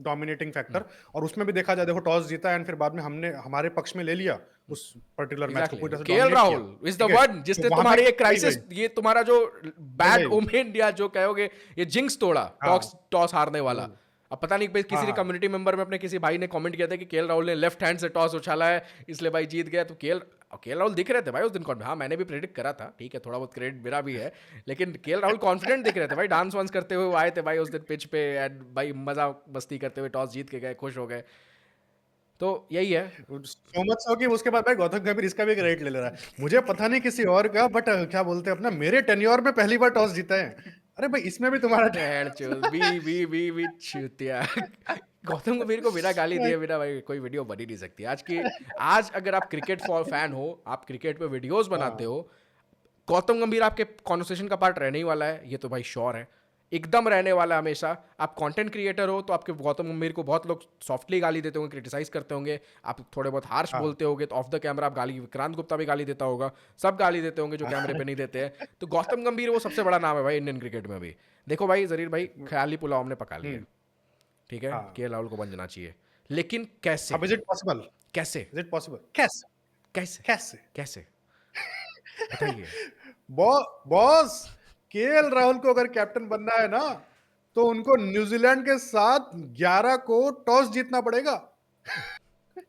dominating factor, और उसमें भी देखा जाए, देखो टॉस जीता एंड फिर बाद में हमने हमारे पक्ष में ले लिया उस पर्टिकुलर मैच को, एग्जैक्टली पूरी तरह से केएल डोमिनेट किया, राहुल इज द ठीक है? वन तो जिसने वहां पे तुम्हारी ये वही क्राइसिस, वही ये तुम्हारा जो बैड वही ओमेन या जो कहोगे ये जिंक्स तोड़ा, हाँ। टॉस टॉस हारने वाला। अब पता नहीं भाई हाँ, किसी ने हाँ। कम्युनिटी मेंबर में अपने किसी भाई ने कमेंट किया था कि केएल राहुल ने लेफ्ट हैंड से टॉस उछाला है इसलिए भाई जीत गया, तो केएल राहुल दिख रहे थे भाई उस दिन हाँ मैंने भी प्रेडिक्ट करा था, ठीक है थोड़ा बहुत क्रेडिट मेरा भी है, लेकिन केएल राहुल कॉन्फिडेंट दिख रहे थे भाई, डांस वांस करते हुए वो आए थे भाई उस दिन पिच पे, एंड भाई मजा मस्ती करते हुए टॉस जीत के गए, खुश हो गए। तो यही है। सो मच सो कि उसके बाद भाई गौतम गंभीर इसका भी क्रेडिट ले ले रहा है, मुझे पता नहीं किसी और का, बट क्या बोलते हैं अपना, मेरे टेन्योर में पहली बार टॉस जीता है। अरे भाई इसमें भी तुम्हारा चल बी चूतिया। गौतम गंभीर को बिना गाली दिए बिना भाई कोई वीडियो बन ही नहीं सकती आज अगर आप क्रिकेट फॉर फैन हो, आप क्रिकेट पे वीडियोस बनाते हाँ, हो, गौतम गंभीर आपके कॉन्वर्सेशन का पार्ट रहने ही वाला है, ये तो भाई श्योर है, एकदम रहने वाला है हमेशा। आप कंटेंट क्रिएटर हो तो आपके गौतम गंभीर को बहुत लोग सॉफ्टली गाली देते होंगे, क्रिटिसाइज करते होंगे, आप थोड़े बहुत हार्श हाँ। बोलते होगे, तो ऑफ द कैमरा आप गाली, विक्रांत गुप्ता भी गाली देता होगा, सब गाली देते होंगे जो कैमरे पे नहीं देते हैं। तो गौतम गंभीर वो सबसे बड़ा नाम है भाई इंडियन क्रिकेट में अभी। देखो भाई जरीर भाई, ख्याली पुलाव हमने पका लिया, ठीक है, हाँ। केएल राहुल को बन जाना चाहिए, लेकिन कैसे? अब इज इट पॉसिबल? कैसे? Is it possible? कैसे? कैसे? कैसे? कैसे बताइए। बॉस, केएल राहुल को अगर कैप्टन बनना है ना, तो उनको न्यूजीलैंड के साथ 11 को टॉस जीतना पड़ेगा।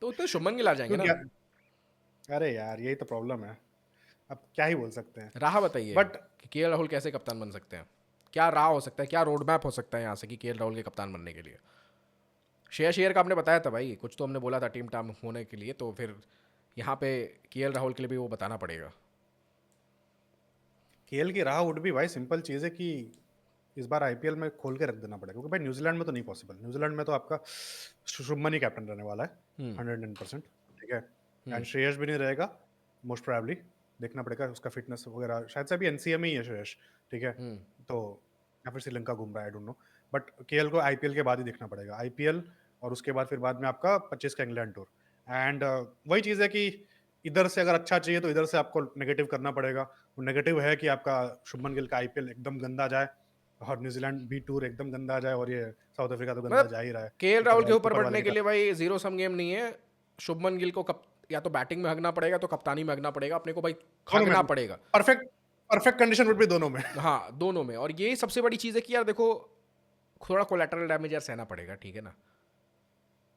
तो शुभमन गिल आ जाएंगे क्यों ना। अरे यार यही तो प्रॉब्लम है, अब क्या ही बोल सकते हैं। राह बताइए बट कि केएल राहुल कैसे कप्तान बन सकते हैं, क्या राह हो सकता है, क्या रोड मैप हो सकता है यहाँ से कि केएल राहुल के कप्तान बनने के लिए? शेयर का आपने बताया था भाई, कुछ तो हमने बोला था टीम टाइम होने के लिए, तो फिर यहाँ पे केएल राहुल के लिए भी वो बताना पड़ेगा। केएल की राह वुड भी भाई सिंपल चीज है कि इस बार आईपीएल में खोल के रख देना पड़ेगा, क्योंकि भाई न्यूजीलैंड में तो नहीं पॉसिबल, न्यूजीलैंड में तो आपका शुभमन ही कैप्टन रहने वाला है 110%, ठीक है? एंड श्रेयस भी नहीं रहेगा मोस्ट प्रोबेबली, देखना पड़ेगा उसका फिटनेस वगैरह, शायद से अभी एनसीए में ही है श्रेयस, ठीक है? तो या फिर श्रीलंका घूम रहा है, I don't know, but KL को आईपीएल के बाद ही देखना पड़ेगा, आईपीएल, और उसके बाद फिर बाद में आपका 25 का इंग्लैंड टूर। एंड वही चीज़ है कि इधर से अगर अच्छा चाहिए तो इधर से आपको नेगेटिव करना पड़ेगा। वो नेगेटिव है कि आपका शुभमन गिल का आईपीएल एकदम गंदा जाए, और न्यूजीलैंड बी टूर एकदम गंदा जाए, और ये साउथ अफ्रीका तो गंदा मतलब जा ही रहा है केएल राहुल के ऊपर ऊपर बढ़ने वाले के की लिए भाई जीरो सम गेम नहीं है। शुभमन गिल को या तो बैटिंग में हगना पड़ेगा तो कप्तानी में हगना पड़ेगा, अपने को भाई हगना तरफ पड़ेगा। परफेक्ट परफेक्ट कंडीशन वुड भी दोनों में। हाँ दोनों में, और ये सबसे बड़ी चीज़ है कि यार देखो थोड़ा कोलेटरल डैमेज यार सहना पड़ेगा, ठीक है ना।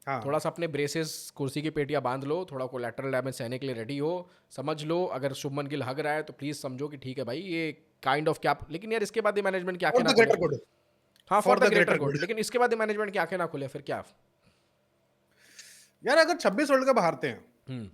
हाँ, थोड़ा सा अपने ब्रेसेस कुर्सी की पेटियां बांध लो, थोड़ा कोलेटरल डैमेज सहने के लिए रेडी हो, समझ लो अगर शुभमन गिल हग रहा है तो प्लीज़ समझो कि ठीक है भाई ये काइंड ऑफ क्या, लेकिन यार इसके बाद मैनेजमेंट की आंखें फॉर ना द खोले। ग्रेटर गुड, हाँ for for the the greater greater good, good. लेकिन इसके बाद मैनेजमेंट की आंखें ना खोले फिर क्या? यार अगर 26 वर्ल्ड कप हारते हैं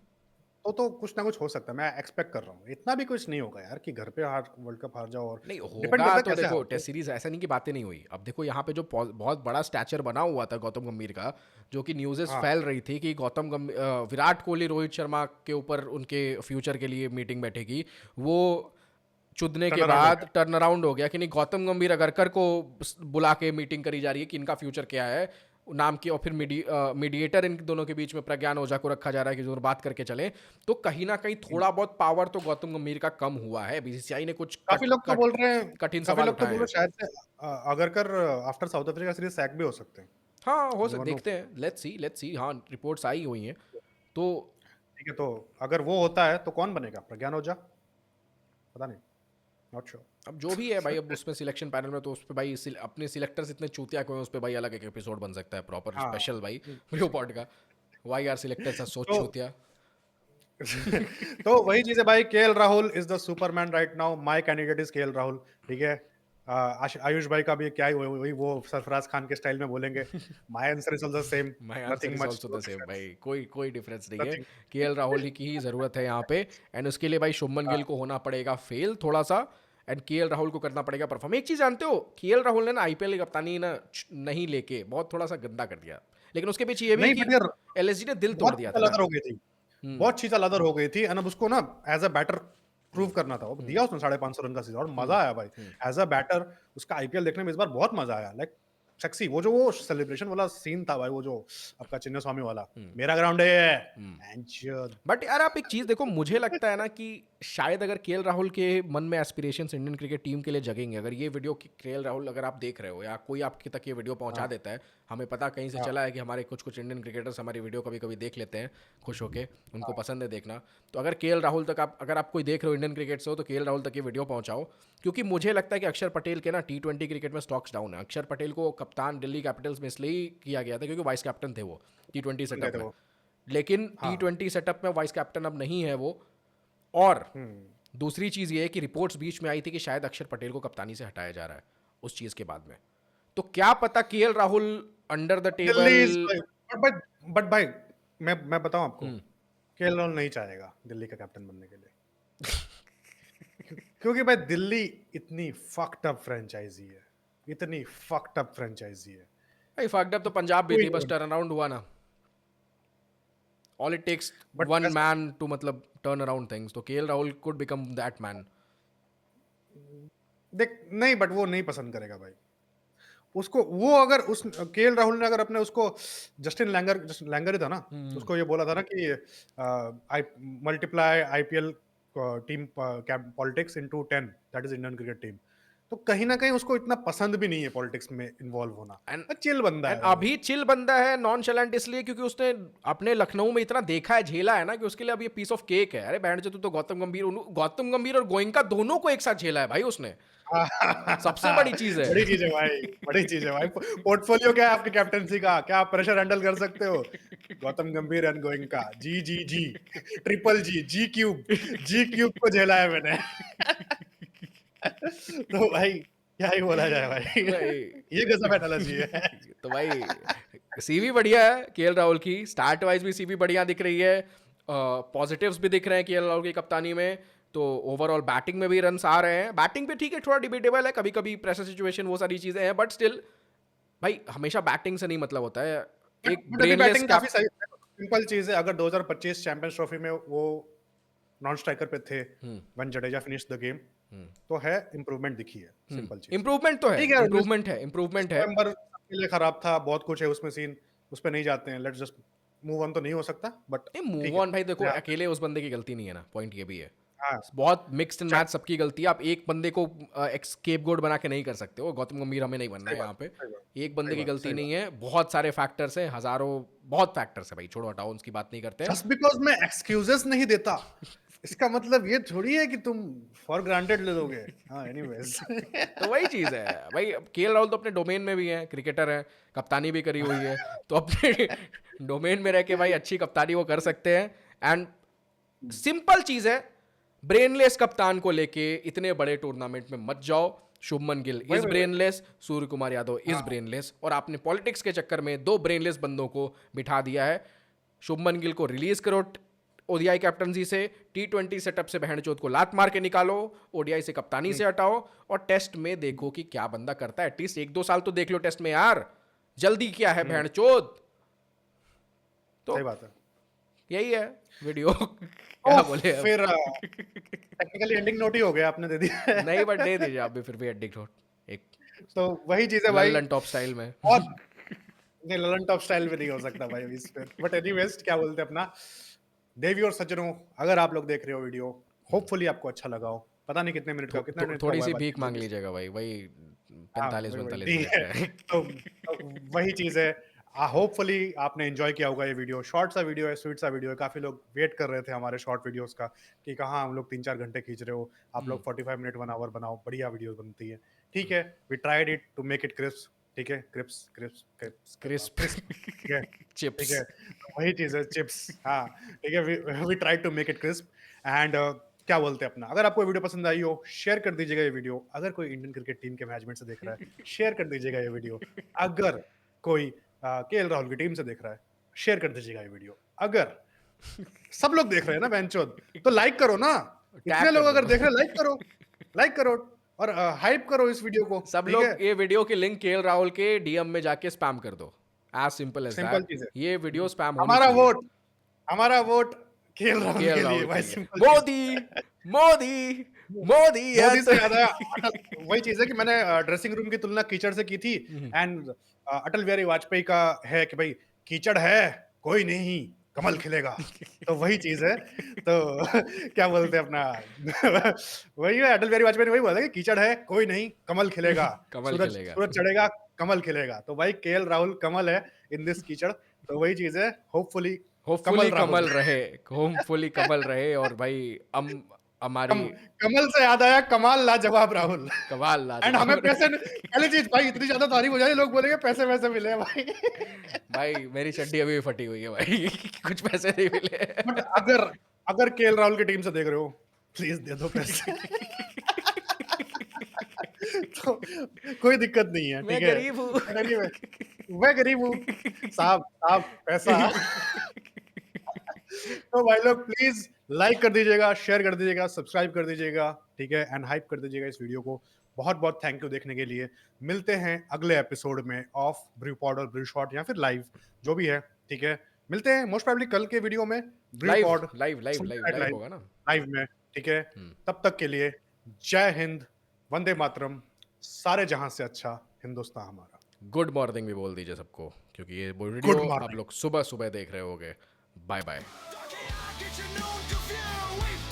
तो कुछ ना कुछ हो सकता है, मैं एक्सपेक्ट कर रहा हूँ, इतना भी कुछ नहीं होगा यार कि घर पे हार वर्ल्ड कप हार जाओ, और नहीं डिपेंड होगा करता है तो कैसे देखो हारते हो। टेस्ट सीरीज ऐसा नहीं कि बातें नहीं हुई। अब देखो यहाँ पे जो बहुत बड़ा स्टैचर बना हुआ था गौतम गंभीर का, जो कि न्यूज़ेस हाँ, फैल रही थी कि विराट कोहली रोहित शर्मा के ऊपर उनके फ्यूचर के लिए मीटिंग बैठेगी, वो चुदने के टर्न अराउंड हो बाद टर्न अराउंड हो गया कि नहीं, गौतम गंभीर अगरकर को बुला के मीटिंग करी जा रही है कि इनका फ्यूचर क्या है नाम की, और फिर मीडिएटर इन दोनों के बीच में प्रज्ञान ओझा को रखा जा रहा है कि जो बात करके चले। तो कहीं ना कहीं थोड़ा बहुत पावर तो गौतम गंभीर का कम हुआ है, बीसीसीआई ने कुछ काफी लोग तो बोल रहे हैं, कठिन काफी सवाल लोग तो उठाए बोल रहे हैं। हैं शायद से Agarkar after South Africa series sack भी हो सकते हैं। हाँ Never know। देखते हैं, लेट्स सी। हाँ रिपोर्ट्स आई हुई हैं तो। ठीक है, तो अगर वो होता है तो कौन बनेगा, प्रज्ञान ओझा? पता नहीं, नॉट श्योर। अब जो भी है भाई, अब उसमें सिलेक्शन पैनल में तो उस पर भाई अपने सिलेक्टर्स इतने चूतिया को हैं, उस पर भाई अलग एक एपिसोड बन सकता है प्रॉपर हाँ, स्पेशल भाई ब्लू पॉड का। वाई आर सिलेक्टेड सच सोच तो छूतिया। तो वही चीज है भाई, KL Rahul is the Superman right now, my candidate is KL Rahul, ठीक है। आयुष भाई का भी क्या ही वही वो सरफराज खान के स्टाइल में बोलेंगे, my answer is also same, my answer nothing is much also know the same difference, भाई, कोई कोई डिफरेंस नहीं है। नथिंग। केएल राहुल ही की ही जरूरत है यहाँ पे, एंड उसके लिए भाई शुभमन गिल को होना पड़ेगा फेल थोड़ा सा, एंड केएल राहुल को करना पड़ेगा परफॉर्म। एक चीज जानते हो, केएल राहुल ने ना आईपीएल की कप्तानी ना नहीं लेके बहुत थोड़ा सा गंदा कर दिया, लेकिन उसके पीछे ये भी नहीं कि बट यार, एलएसजी ने दिल तोड़ बहुत दिया चीज़ था ना। अलग हो गई थी, बहुत चीज़ अलग हो गई थी, एंड अब उसको ना एज़ अ बैटर प्रूव करना था। वो दिया उसने 550 रन का सीज़न और मज़ा आया भाई। एज़ अ बैटर उसका आईपीएल देखने में इस बार बहुत मज़ा आया। लाइक सेक्सी वो सेलिब्रेशन वाला सीन था भाई, वो जो आपका चिन्नास्वामी वाला, मेरा ग्राउंड है ये, एंड बट यार आप एक चीज देखो, मुझे लगता है ना कि शायद अगर केएल राहुल के मन में एस्पिरेशंस इंडियन क्रिकेट टीम के लिए जगेंगे, अगर ये वीडियो केएल राहुल अगर आप देख रहे हो या कोई आपके तक ये वीडियो पहुंचा हाँ, देता है, हमें पता कहीं से हाँ, चला है कि हमारे कुछ कुछ इंडियन क्रिकेटर्स हमारी वीडियो कभी कभी देख लेते हैं खुश होके, उनको हाँ, पसंद है देखना। तो अगर केएल राहुल तक आप, अगर आप कोई देख रहे हो इंडियन क्रिकेट से हो, तो केएल राहुल तक ये वीडियो पहुंचाओ, क्योंकि मुझे लगता है कि अक्षर पटेल के ना टी20 क्रिकेट में स्टॉक्स डाउन है। अक्षर पटेल को कप्तान दिल्ली कैपिटल्स में इसलिए ही किया गया था क्योंकि वाइस कैप्टन थे वो टी20 बन गए सेटअप थे में, वो। लेकिन टी हाँ, ट्वेंटी सेटअप में वाइस कैप्टन अब नहीं है वो। और हुँ। दूसरी चीज़ ये है कि रिपोर्ट्स बीच में आई थी कि शायद अक्षर पटेल को कप्तानी से हटाया जा रहा है उस चीज़ के बाद में। तो क्या पता KL Rahul under the table. Delhi is but भाई मैं बताऊँ आपको, केएल राहुल नहीं चाहेगा दिल्ली का कैप्टन बनने के लिए। क्योंकि भाई दिल्ली इतनी फक्ड अप फ्रैंचाइज़ी है, इतनी फक्ड अप फ्रैंचाइज़ी है भाई फक्ड अप तो पंजाब भी कोई थी, नहीं बस बन टर्न अराउंड हुआ ना। All it takes but one ऐसा मैन टू मतलब टर्न अराउंड थिंग्स, तो KL Rahul could become that man. देख नहीं, बट वो नहीं पसंद करेगा भाई। उसको वो अगर उस केएल राहुल ने अगर अपने उसको जस्टिन लैंगर ही था ना, उसको ये बोला था ना कि I multiply IPL team politics into 10, that is Indian cricket team. तो कहीं ना कहीं उसको इतना पसंद भी नहीं है पॉलिटिक्स में इन्वॉल्व होना। एंड चिल बंदा एंड है भाई अभी वो। चिल बंदा है, नॉन चैलेंट इसलिए क्योंकि उसने अपने लखनऊ में इतना देखा है, झेला है ना, कि उसके लिए अब ये पीस ऑफ केक है। अरे बैंड जो, तू तो गौतम गंभीर और गोयनका दोनों को एक साथ झेला है भाई उसने, सबसे बड़ी चीज है। बड़ी चीज है भाई, बड़ी चीज है भाई। पोर्टफोलियो क्या है आपकी कैप्टनसी का, क्या आप प्रेशर हैंडल कर सकते हो? Gautam Gambhir and Goenka, G G G, triple G, G cube को झेला है मैंने। तो भाई क्या ही बोला जाए भाई। भाई ये गजब एनालॉजी है। तो भाई सीवी बढ़िया है केएल राहुल की, स्टार्ट वाइज भी सीवी बढ़िया दिख रही है, पॉजिटिव्स भी दिख रहे हैं केएल राहुल की कप्तानी में। तो ओवरऑल बैटिंग में भी रन्स आ रहे हैं, बैटिंग पे ठीक है थोड़ा डिबेटेबल है, कभी कभी प्रेशर सिचुएशन वो सारी चीजें हैं, बट स्टिल भाई हमेशा बैटिंग से नहीं मतलब होता है। एक बट अभी ब्रेनलेस बैटिंग काफी कैप। सही, सिंपल चीज है। अगर 2025 चैंपियंस ट्रॉफी में वो नॉन स्ट्राइकर पे थे when Jadeja finish the game, तो है इम्प्रूवमेंट दिखी है, सिंपल चीज। इम्प्रूवमेंट तो है, ठीक है यार, इम्प्रूवमेंट है, इस इम्प्रूवमेंट है। नवंबर के लिए खराब था, बहुत कुछ है उसमें सीन, उस पे नहीं जाते हैं, लेट्स जस्ट मूव ऑन। तो नहीं हो सकता बट नहीं मूव ठीक है, ऑन भाई देखो, नया अकेले उस बंदे की गलती नहीं है ना, पॉइंट ये भी है। हाँ, बहुत मिक्स्ड एंड चा- मैच सबकी गलती है, आप एक बंदे को एक स्केपगोट बना के नहीं कर सकते हो। गौतम गंभीर हमें नहीं बनना सही है बात, यहाँ पे। सही बात, एक बंदे सही की बात, गलती सही बात। नहीं है, बहुत सारे फैक्टर्स हैं, हजारों, बहुत फैक्टर्स है भाई, छोड़ो हटाओ उनकी बात नहीं करते हैं। जस्ट बिकॉज मैं एक्सक्यूजेस नहीं देता, इसका मतलब ये थोड़ी है कि तुम फॉर ग्रांटेड ले लोगे। हाँ, एनीवेज। तो वही चीज़ है भाई, केएल राहुल तो अपने डोमेन में भी है, क्रिकेटर है, कप्तानी भी करी हुई है, तो अपने डोमेन में रह के भाई अच्छी कप्तानी वो कर सकते हैं। एंड सिंपल चीज है, ब्रेनलेस कप्तान को लेके इतने बड़े टूर्नामेंट में मत जाओ। शुभमन गिल वही इज वही वही। ब्रेनलेस, सूर्य कुमार यादव इज हाँ, ब्रेनलेस, और आपने पॉलिटिक्स के चक्कर में दो ब्रेनलेस बंदों को बिठा दिया है। शुभमन गिल को रिलीज करो ओडीआई कैप्टनसी से, टी20 सेटअप से बहनचोद को लात मार के निकालो, ओडीआई से कप्तानी से हटाओ, और टेस्ट में देखो कि क्या बंदा करता है। एटलीस्ट 1-2 साल तो देख लो टेस्ट में यार, जल्दी क्या है बहनचोद। तो सही बात है। यही है वीडियो। ओह, क्या बोले अब। फिर टेक्निकली एंडिंग नोट ही हो गया, आपने दे दिया। नहीं बट दे दीजिए आप भी फिर भी एडिक्ट हो, एक तो वही चीज है भाई। लल्लन टॉप स्टाइल में। और नहीं, ललन टॉप स्टाइल में नहीं हो सकता भाई इस पे। बट एनीवेज, क्या बोलते हैं अपना, देवी और सज्जनों, अगर आप लोग देख रहे हो वीडियो, होपफुली आपको अच्छा लगा हो। पता नहीं कितने मिनट का, कितना मिनट का थोड़ी हुआ है सी बाकी भीख जो मांग भी। लीजिएगा भाई, वही हाँ, 45 वही वही 45 ठीक मिनट है। का है। तो वही चीज है। होपफुली आपने एंजॉय किया होगा ये वीडियो। शॉर्ट सा वीडियो है, स्वीट सा वीडियो है। काफी लोग वेट कर रहे थे हमारे शॉर्ट वीडियोस का कि कहाँ हम लोग 3-4 घंटे खींच रहे हो, आप लोग 45 मिनट 1 आवर बनाओ, बढ़िया वीडियो बनती है। ठीक है, we tried it to make it crisp, ठीक है, crips crips crips crisp crisp, ठीक है, ठीक चिप्स। है, तो वही चीज़ है चिप्स, हाँ, ठीक है, we try to make it crisp and क्या बोलते हैं अपना, अगर आपको वीडियो पसंद आई हो, शेयर कर दीजिएगा ये वीडियो, अगर कोई इंडियन क्रिकेट टीम के मैनेजमेंट से देख रहा है, शेयर कर दीजिएगा ये वीडियो, अगर कोई केएल राहुल की टीम से देख रहा है, शेयर कर दीजिएगा ये वीडियो, अगर सब लोग देख रहे हैं ना बेंचोद, तो लाइक करो ना, टैग इतने लोग कर अगर दो। देख रहे हैं लाइक करो और हाइप करो इस वीडियो को, सब ठीक है? लोग ये वीडियो के लिंक केएल राहुल के डीएम में जाके स्पैम कर दो। As simple as simple that. चीज़ है। ये वीडियो स्पैम होनी हमारा चाहिए वोट हमारा वोट केएल राहुल केएल के लिए राहुल के भाई लिए। सिंपल चीज़। मोदी मोदी मोदी है मोदी तो से याद आया अटल वही चीज़ है कि मैंने ड्रेसिंग रूम की तुलना कीचड़ से की थी एंड अटल बिहारी वाजपेयी का है कि भाई कीचड़ है, कोई नहीं, कमल खिलेगा। तो वही चीज़ है, तो क्या बोलते हैं अपना वही है अटल बिहारी वाजपेयी ने वही बोला था कि कीचड़ है, कोई नहीं, कमल खिलेगा, कमल सूरज खिलेगा। सूरज चढ़ेगा, कमल खिलेगा। तो भाई केएल राहुल कमल है इन दिस कीचड़, तो वही चीज़ है, होपफुली होपफुली कमल राहुल। कमल रहे, होपफुली कमल रहे और भाई हम हमारी कम कमल से याद आया कमाल लाजवाब राहुल। कमाल एंड हमें लाजवाब पैसे रहे। पहली चीज भाई इतनी ज्यादा तारीफ हो जाए लोग बोलेंगे पैसे वैसे मिले हैं भाई। भाई मेरी चड्डी अभी भी फटी हुई है भाई। कुछ पैसे नहीं मिले। बट अगर अगर केएल राहुल की टीम से देख रहे हो प्लीज दे दो पैसे। तो कोई दिक्कत नहीं है, मैं ठीक है। गरीब हूँ। बट एनीवे मैं गरीब हूँ, साहब साहब पैसा। तो भाई लोग प्लीज लाइक कर दीजिएगा, शेयर कर दीजिएगा, सब्सक्राइब कर दीजिएगा, ठीक है, एंड हाइप कर दीजिएगा इस वीडियो को। बहुत बहुत थैंक यू देखने के लिए। मिलते हैं अगले एपिसोड में ऑफ ब्रू पॉड और ब्रू शॉट या फिर लाइव जो भी है, ठीक है। मिलते हैं मोस्ट प्रोबेबली कल के वीडियो में brew live pod live live live live live होगा ना। लाइव में, ठीक है। तब तक के लिए जय हिंद, वंदे मातरम, सारे जहां से अच्छा हिंदुस्तान हमारा। गुड मॉर्निंग भी बोल दीजिए सबको क्योंकि ये गुड वीडियो आप मॉर्निंग। लोग सुबह सुबह देख रहे होगे। Bye bye. Get your known to view.